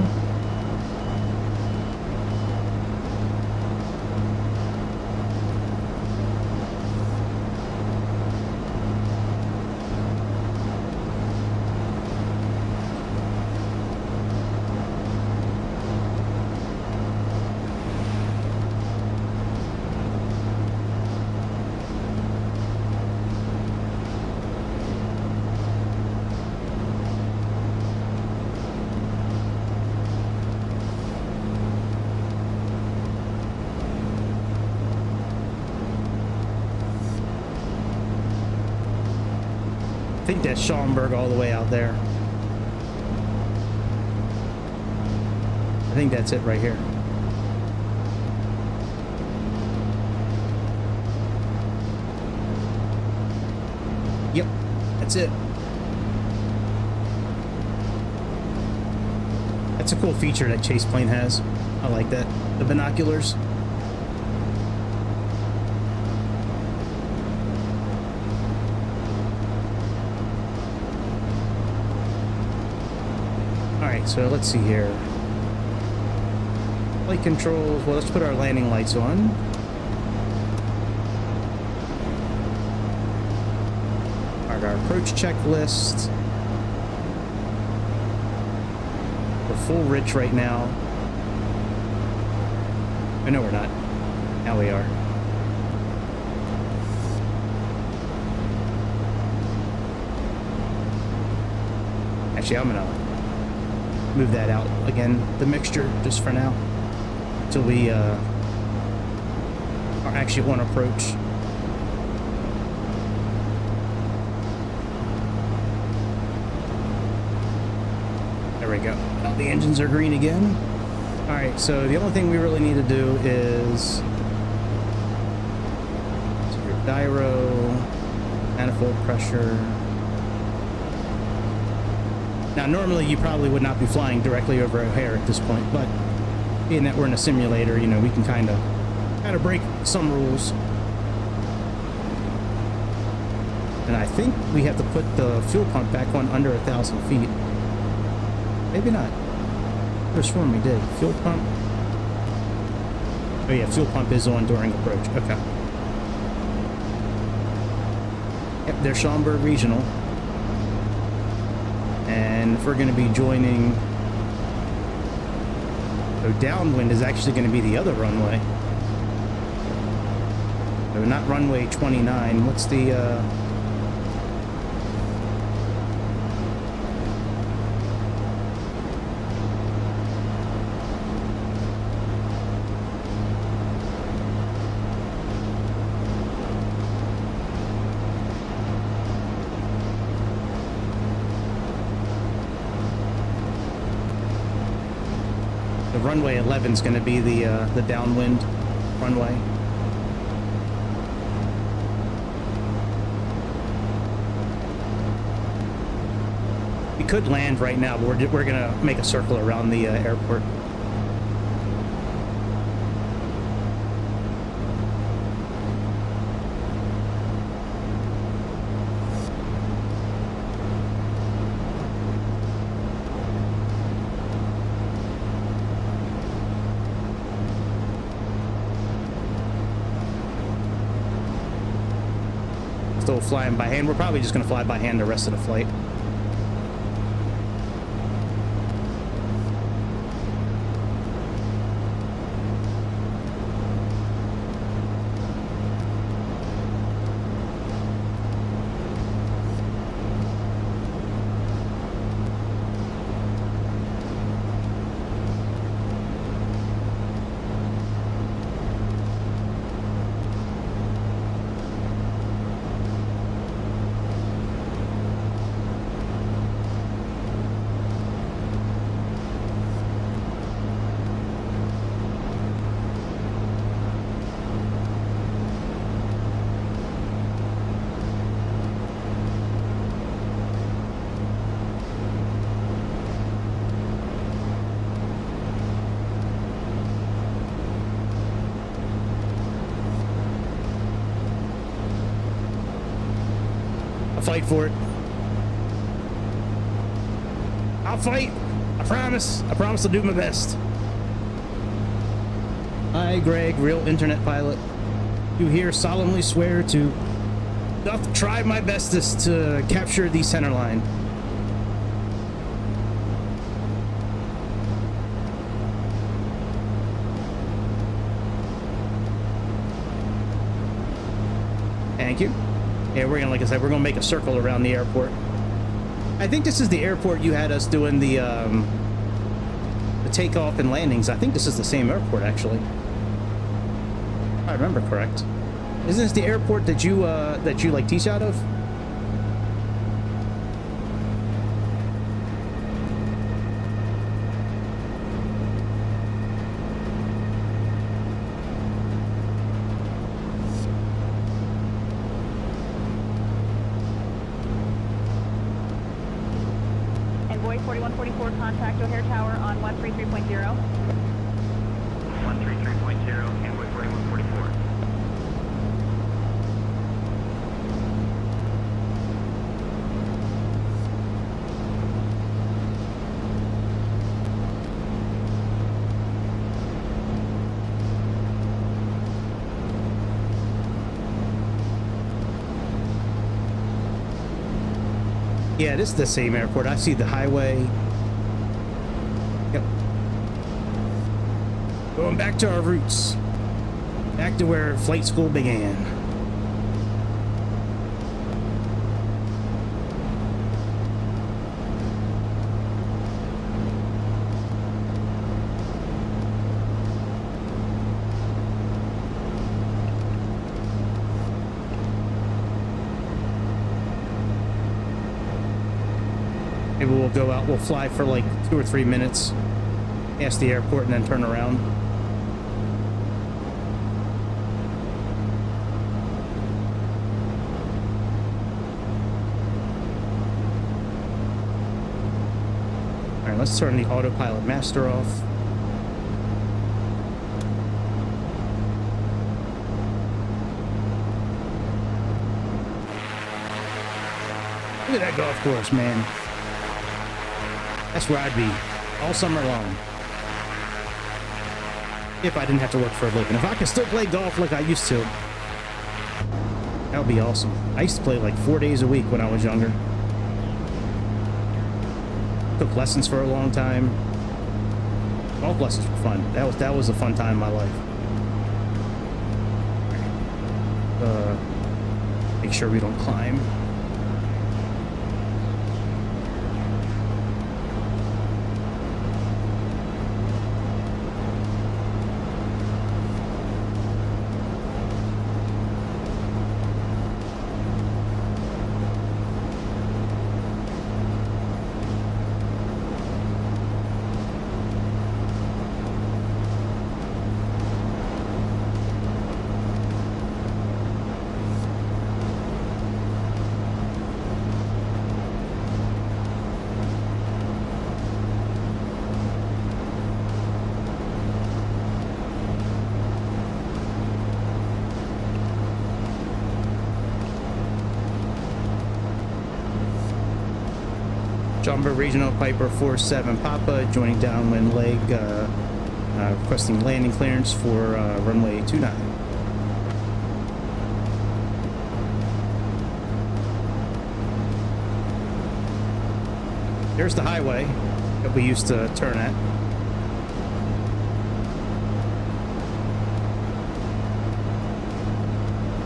I think that's Schaumburg all the way out there. I think that's it right here. Yep, that's it. That's a cool feature that Chase Plane has. I like that. The binoculars. Alright, so let's see here. Flight controls. Well, let's put our landing lights on. Alright, our approach checklist. We're full rich right now. Oh, no, we're not. Now we are. Actually, I'm gonna move that out again, the mixture, just for now, till we are actually on approach. There we go. Now the engines are green again. All right, so the only thing we really need to do is your gyro, manifold pressure. Now, normally you probably would not be flying directly over O'Hare at this point, but being that we're in a simulator, you know, we can kind of break some rules. And I think we have to put the fuel pump back on under 1,000 feet. Maybe not. I could have sworn we did. Fuel pump. Oh yeah, fuel pump is on during approach. Okay. Yep, there's Schaumburg Regional. And if we're going to be joining, so downwind is actually going to be the other runway. So not runway 29. What's the runway 11 is going to be the downwind runway. We could land right now, but we're going to make a circle around the airport. still flying by hand. We're probably just going to fly by hand the rest of the flight. Fight for it. I'll fight. I promise. I promise to do my best. I, Greg, real internet pilot, do here solemnly swear to doth try my bestest to capture the center line. Thank you. Yeah, we're gonna, like I said, we're gonna make a circle around the airport. I think this is the airport you had us doing the takeoff and landings. I think this is the same airport, actually. If I remember correct. Isn't this the airport that you like teach out of? Envoy 4144, contact O'Hare Tower on 133.0. 133.0, Envoy 4144. Yeah, this is the same airport. I see the highway. Yep. Going back to our roots. Back to where flight school began. Maybe we'll go out, we'll fly for like 2 or 3 minutes past the airport and then turn around. All right, let's turn the autopilot master off. Look at that golf course, man. That's where I'd be all summer long if I didn't have to work for a living. If I could still play golf like I used to, that would be awesome. I used to play like 4 days a week when I was younger. Took lessons for a long time. Golf lessons were fun. That was a fun time in my life. Make sure we don't climb. Schaumburg Regional Piper 47 Papa joining downwind leg, requesting landing clearance for runway 29. There's the highway that we used to turn at.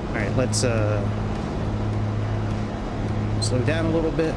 All right, let's slow down a little bit.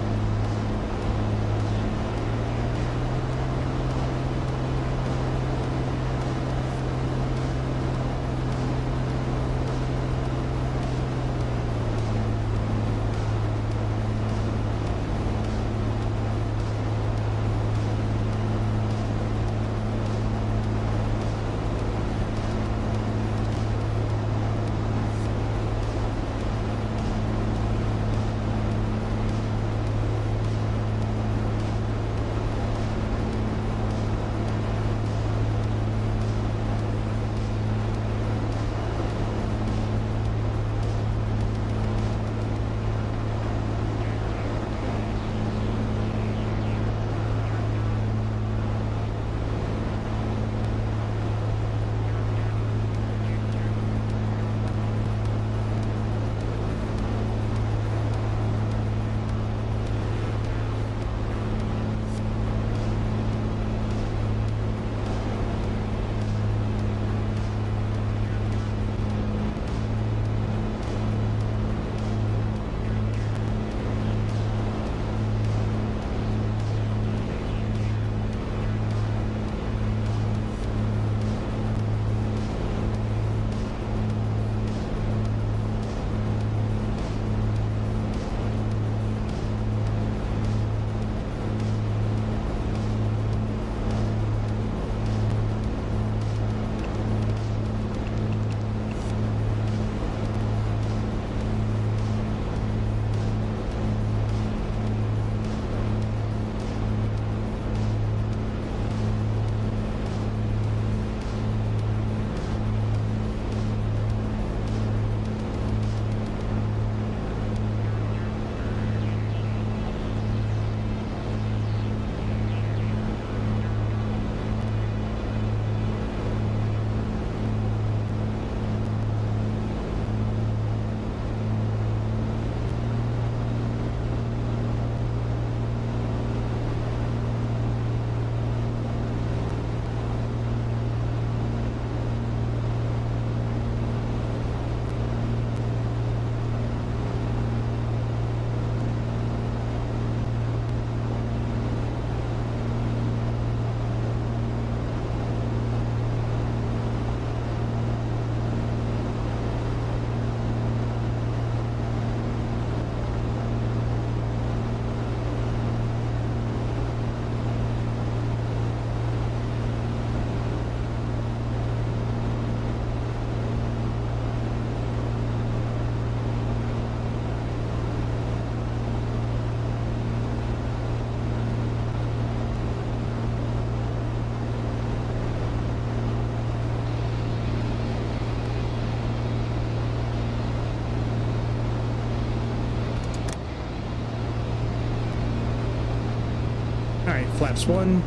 Alright, flaps 1.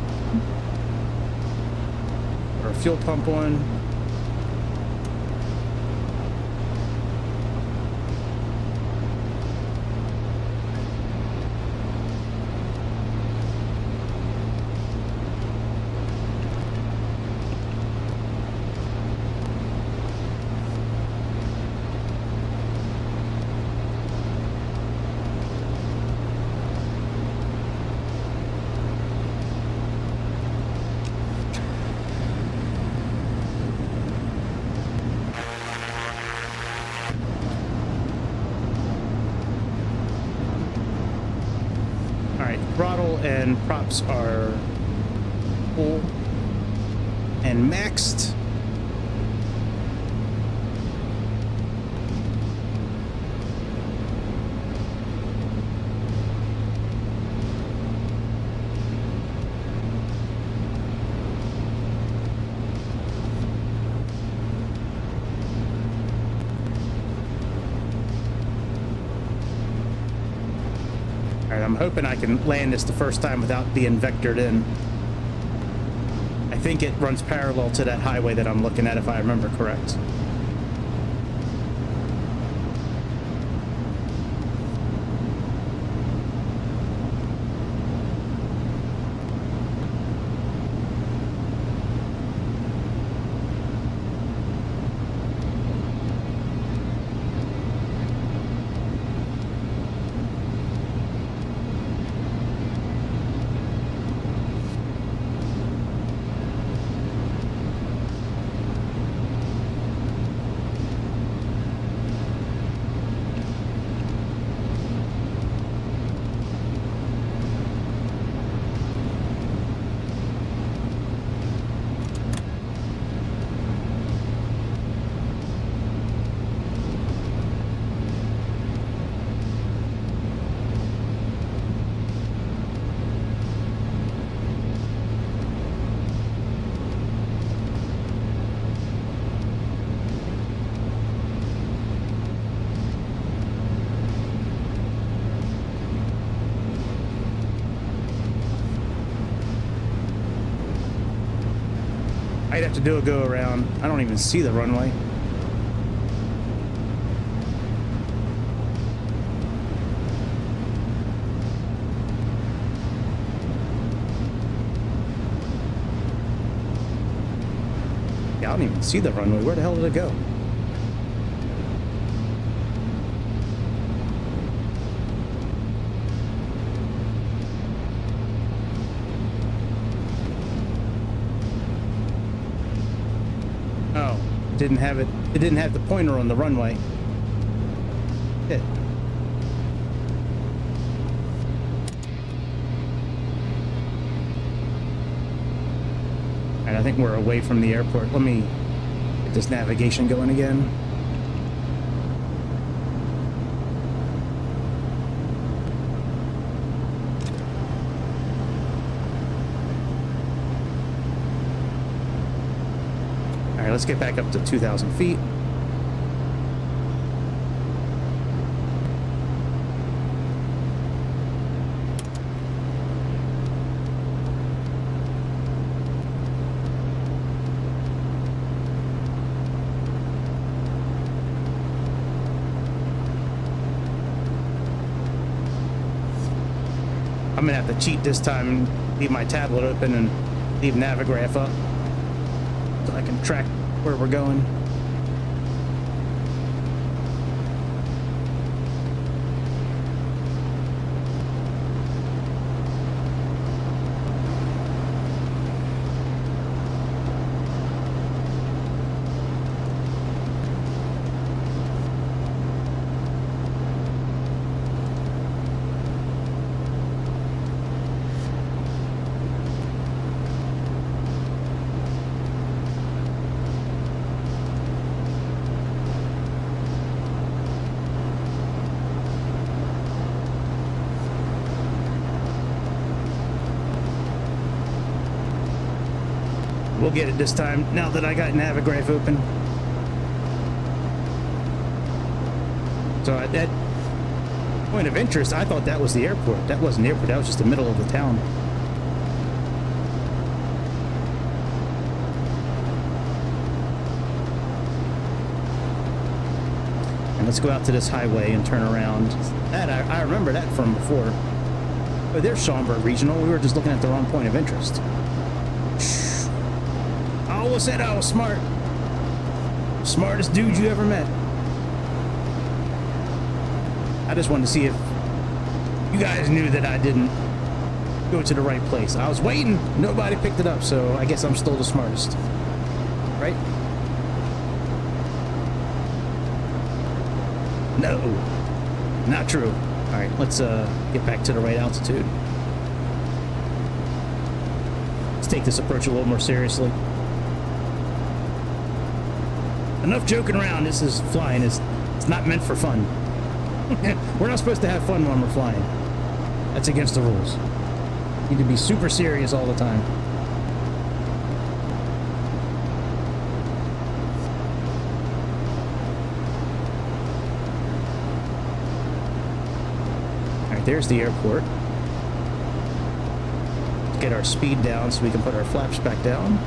Or fuel pump 1. Throttle and props are full and maxed. I'm hoping I can land this the first time without being vectored in. I think it runs parallel to that highway that I'm looking at, if I remember correct. Might have to do a go around. I don't even see the runway. Yeah, I don't even see the runway. Where the hell did it go? Didn't have it. It didn't have the pointer on the runway. Shit. Alright, I think we're away from the airport. Let me get this navigation going again. Let's get back up to 2,000 feet. I'm gonna have to cheat this time and leave my tablet open and leave Navigraph up so I can track where we're going. We'll get it this time, now that I got Navigraph open. So at that point of interest, I thought that was the airport. That wasn't the airport, that was just the middle of the town. And let's go out to this highway and turn around. That I remember that from before. But there's Schaumburg Regional. We were just looking at the wrong point of interest. I always said I was smart. Smartest dude you ever met. I just wanted to see if you guys knew that I didn't go to the right place. I was waiting. Nobody picked it up, so I guess I'm still the smartest. Right? No. Not true. Alright, let's get back to the right altitude. Let's take this approach a little more seriously. Enough joking around. This is flying. It's not meant for fun. We're not supposed to have fun when we're flying. That's against the rules. You need to be super serious all the time. Alright, there's the airport. Let's get our speed down so we can put our flaps back down.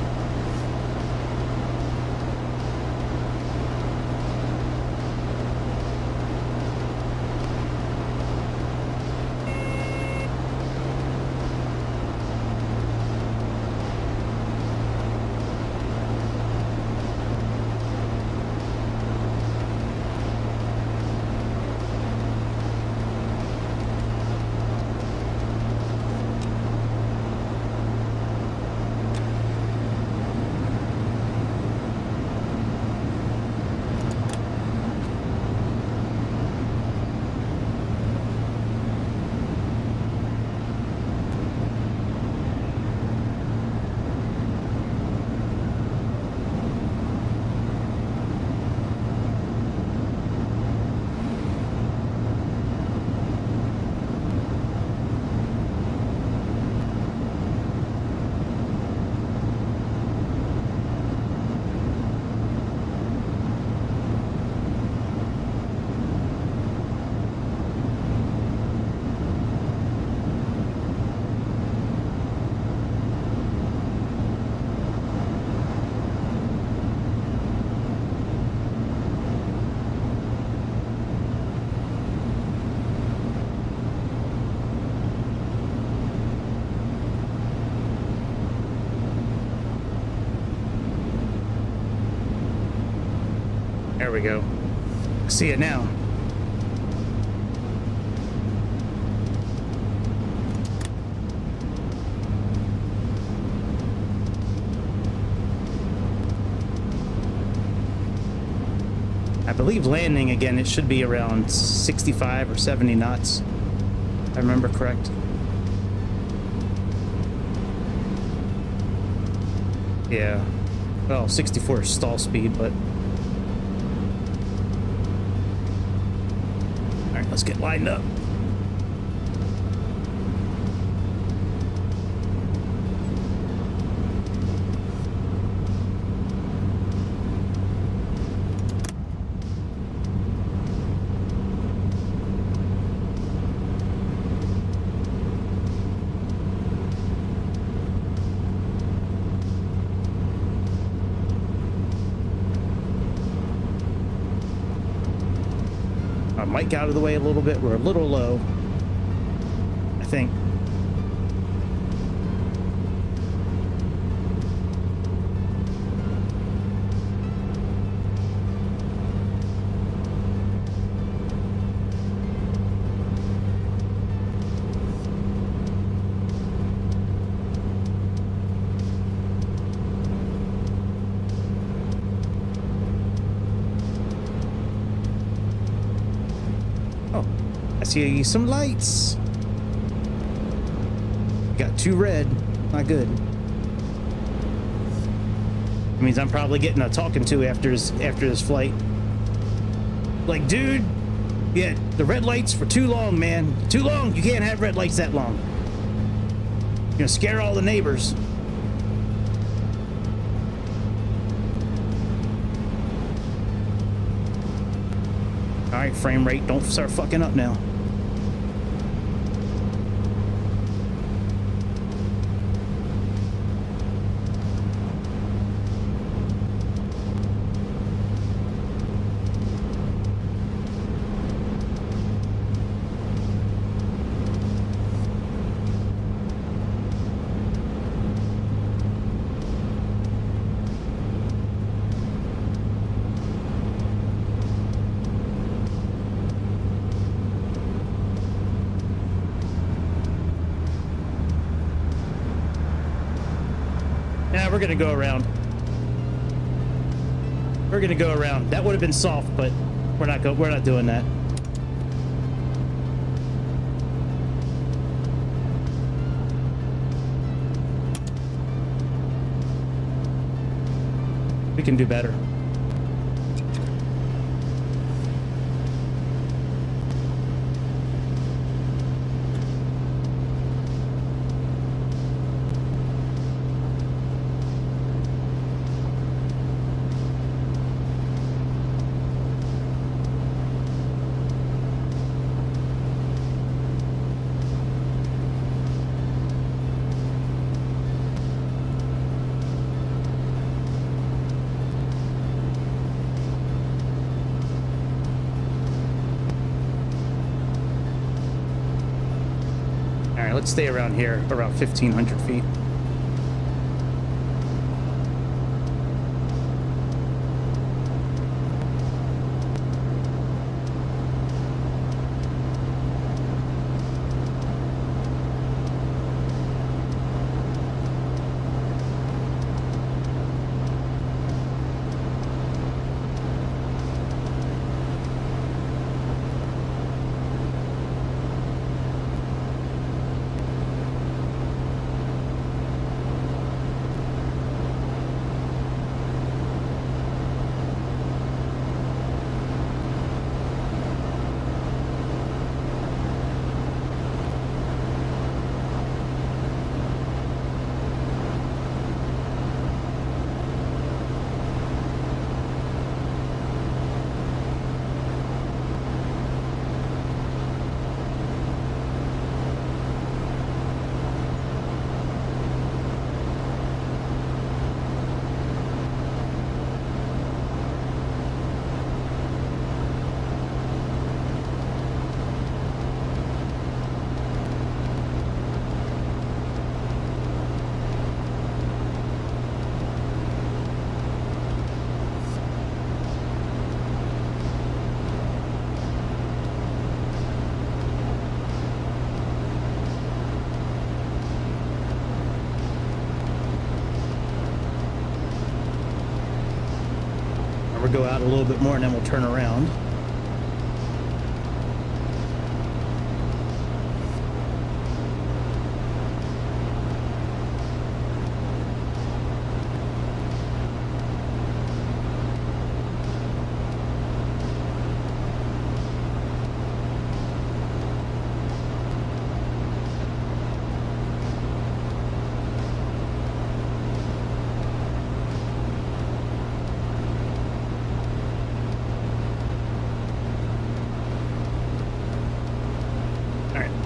There we go. See it now. I believe landing again, it should be around 65 or 70 knots, if I remember correct. Yeah, well, 64 is stall speed, but all right, let's get lined up. Mic out of the way a little bit. We're a little low, I think. I see some lights. Got 2 red. Not good. It means I'm probably getting a talking to after this flight. Like, dude, yeah, the red lights for too long, man. Too long. You can't have red lights that long. You're gonna scare all the neighbors. All right, frame rate, don't start fucking up now. We're gonna go around. We're gonna go around. That would have been soft, but we're not doing that. We can do better. Let's stay around here, around 1,500 feet. go out a little bit more and then we'll turn around.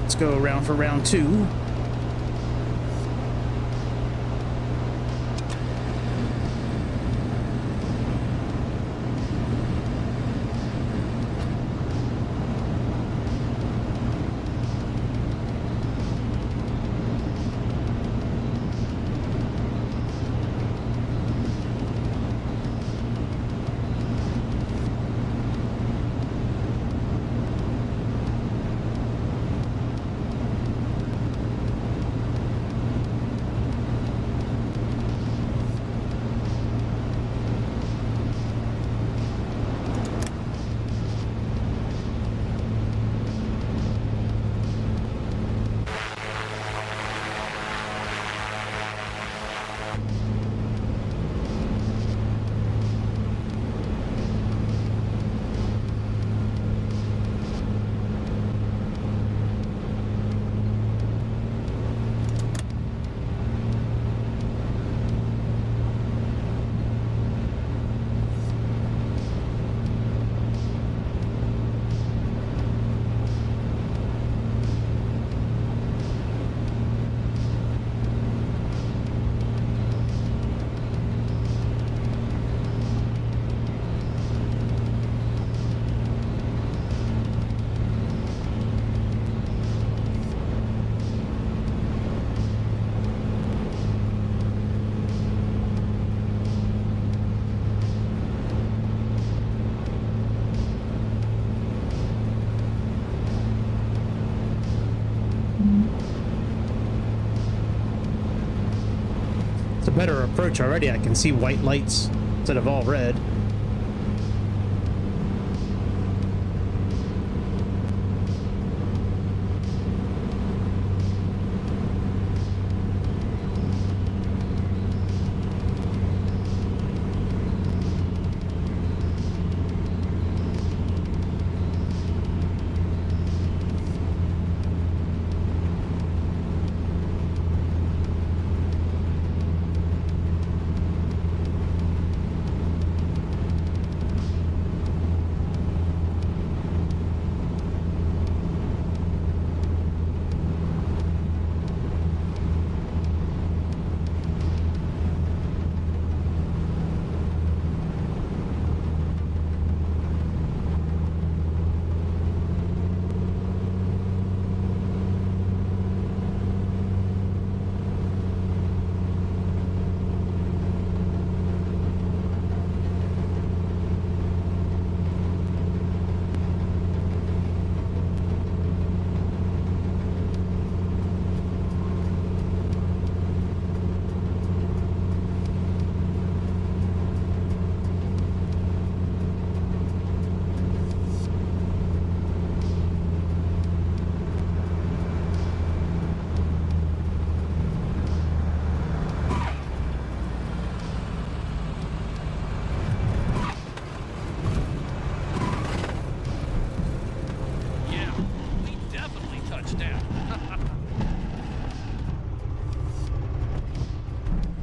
Let's go around for round 2. Better approach already. I can see white lights instead of all red.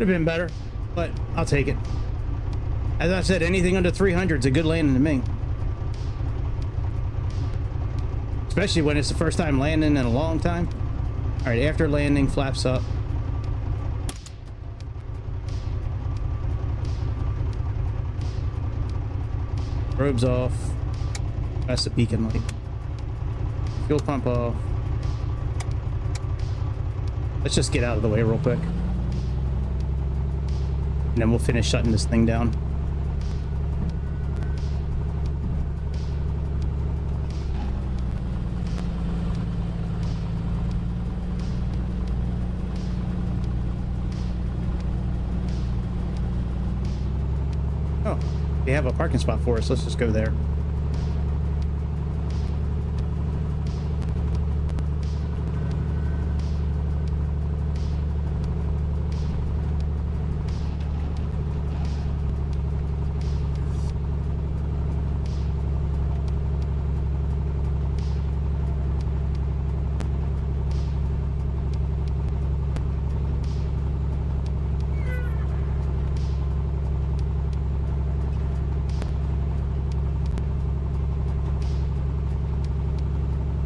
Could have been better, but I'll take it. As I said, anything under 300 is a good landing to me. Especially when it's the first time landing in a long time. All right, after landing, flaps up. Robes off. That's the beacon light. Fuel pump off. Let's just get out of the way real quick. And then we'll finish shutting this thing down. Oh, They have a parking spot for us. Let's just go there.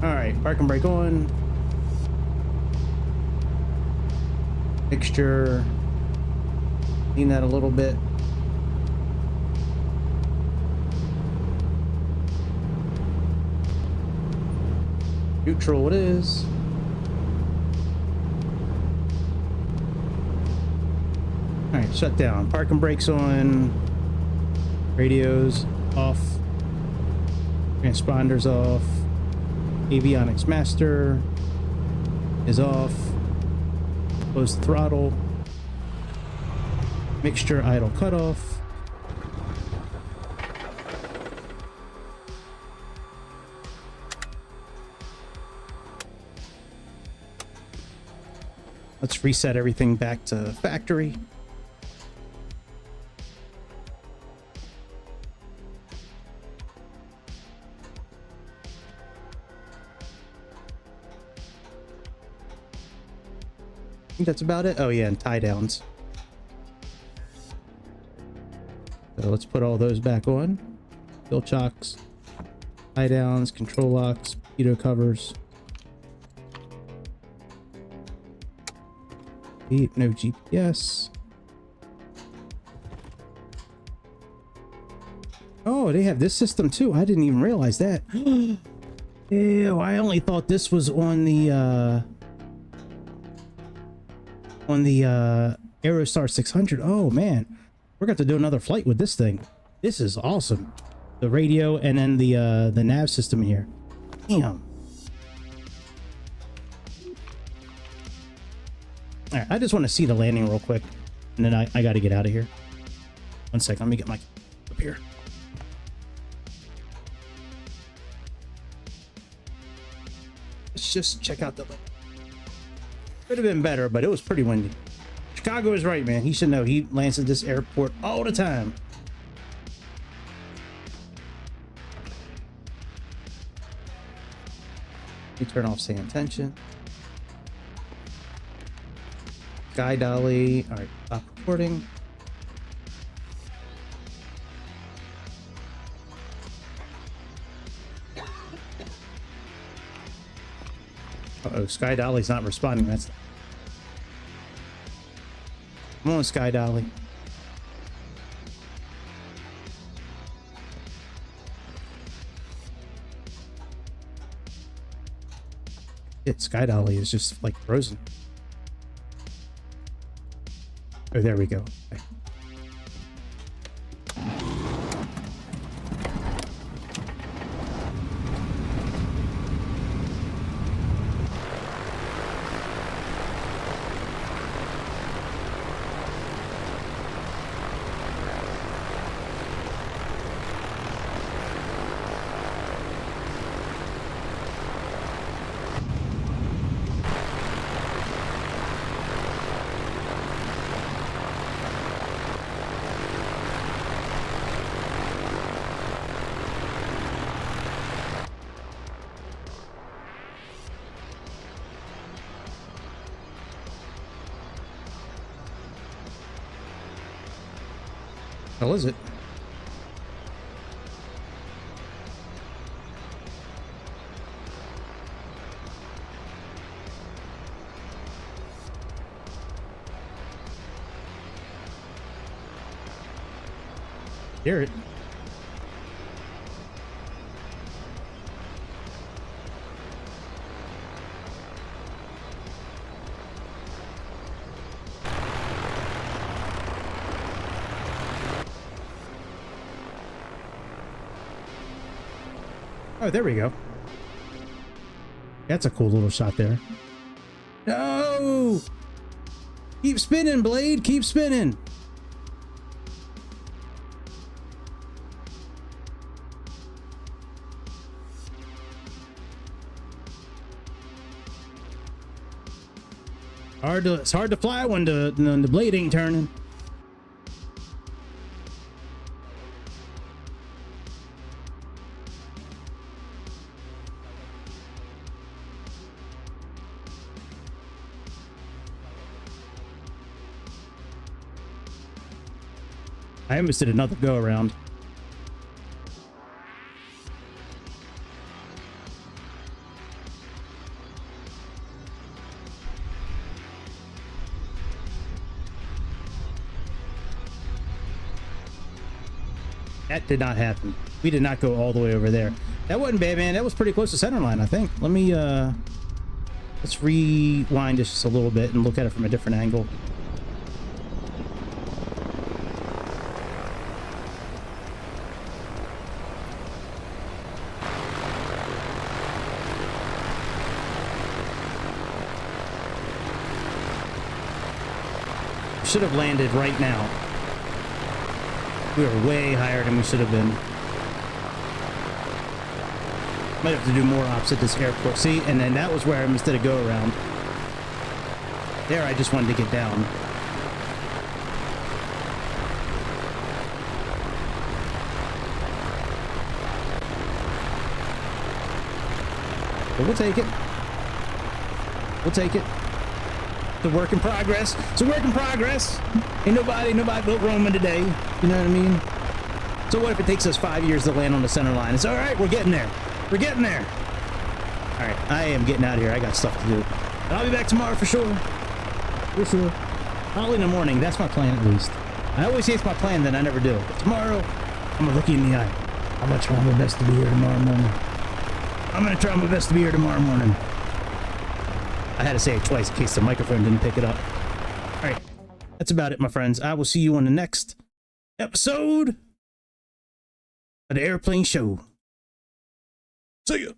Alright, park and brake on. Mixture. Clean that a little bit. Neutral it is. Alright, shut down. Park and brakes on. Radios off. Transponders off. Avionics master is off. Close the throttle. Mixture idle cutoff. Let's reset everything back to factory. I think that's about it. Oh yeah, and tie downs. So let's put all those back on. Bill chocks, tie downs, control locks, mosquito covers. No GPS. Oh, they have this system too. I didn't even realize that. Ew, I only thought this was on the Aerostar 600. Oh man, we're going to do another flight with this thing. This is awesome. The radio and then the nav system in here. Damn. All right, I just want to see the landing real quick, and then I got to get out of here. 1 second, let me get my up here. Let's just check out the landing. Could have been better, but it was pretty windy. Chicago is right, man. He should know. He lands at this airport all the time. Let me turn off say intention. Sky dolly. All right, stop recording. Uh-oh, Sky Dolly's not responding. That's... Come on, Sky Dolly. Sky Dolly is just like frozen. Oh, there we go. Okay. How is it? Hear it. Oh, there we go. That's a cool little shot there. No! Keep spinning, Blade. Keep spinning. It's hard to fly when the blade ain't turning. I almost did another go around. That did not happen. We did not go all the way over there. That wasn't bad, man. That was pretty close to center line, I think. Let me let's rewind just a little bit and look at it from a different angle. Should have landed right now. We were way higher than we should have been. Might have to do more ops at this airport. See, and then that was where I missed a go around. There, I just wanted to get down. But we'll take it. We'll take it. It's a work in progress. It's a work in progress. Ain't nobody built Roman today. You know what I mean? So what if it takes us 5 years to land on the center line? It's all right. We're getting there. We're getting there. All right. I am getting out of here. I got stuff to do. But I'll be back tomorrow for sure. For sure. Probably in the morning. That's my plan at least. I always say it's my plan, then I never do. But tomorrow, I'm going to look you in the eye. I'm going to try my best to be here tomorrow morning. I'm going to try my best to be here tomorrow morning. I had to say it twice in case the microphone didn't pick it up. All right. That's about it, my friends. I will see you on the next episode of the Airplane Show. See ya.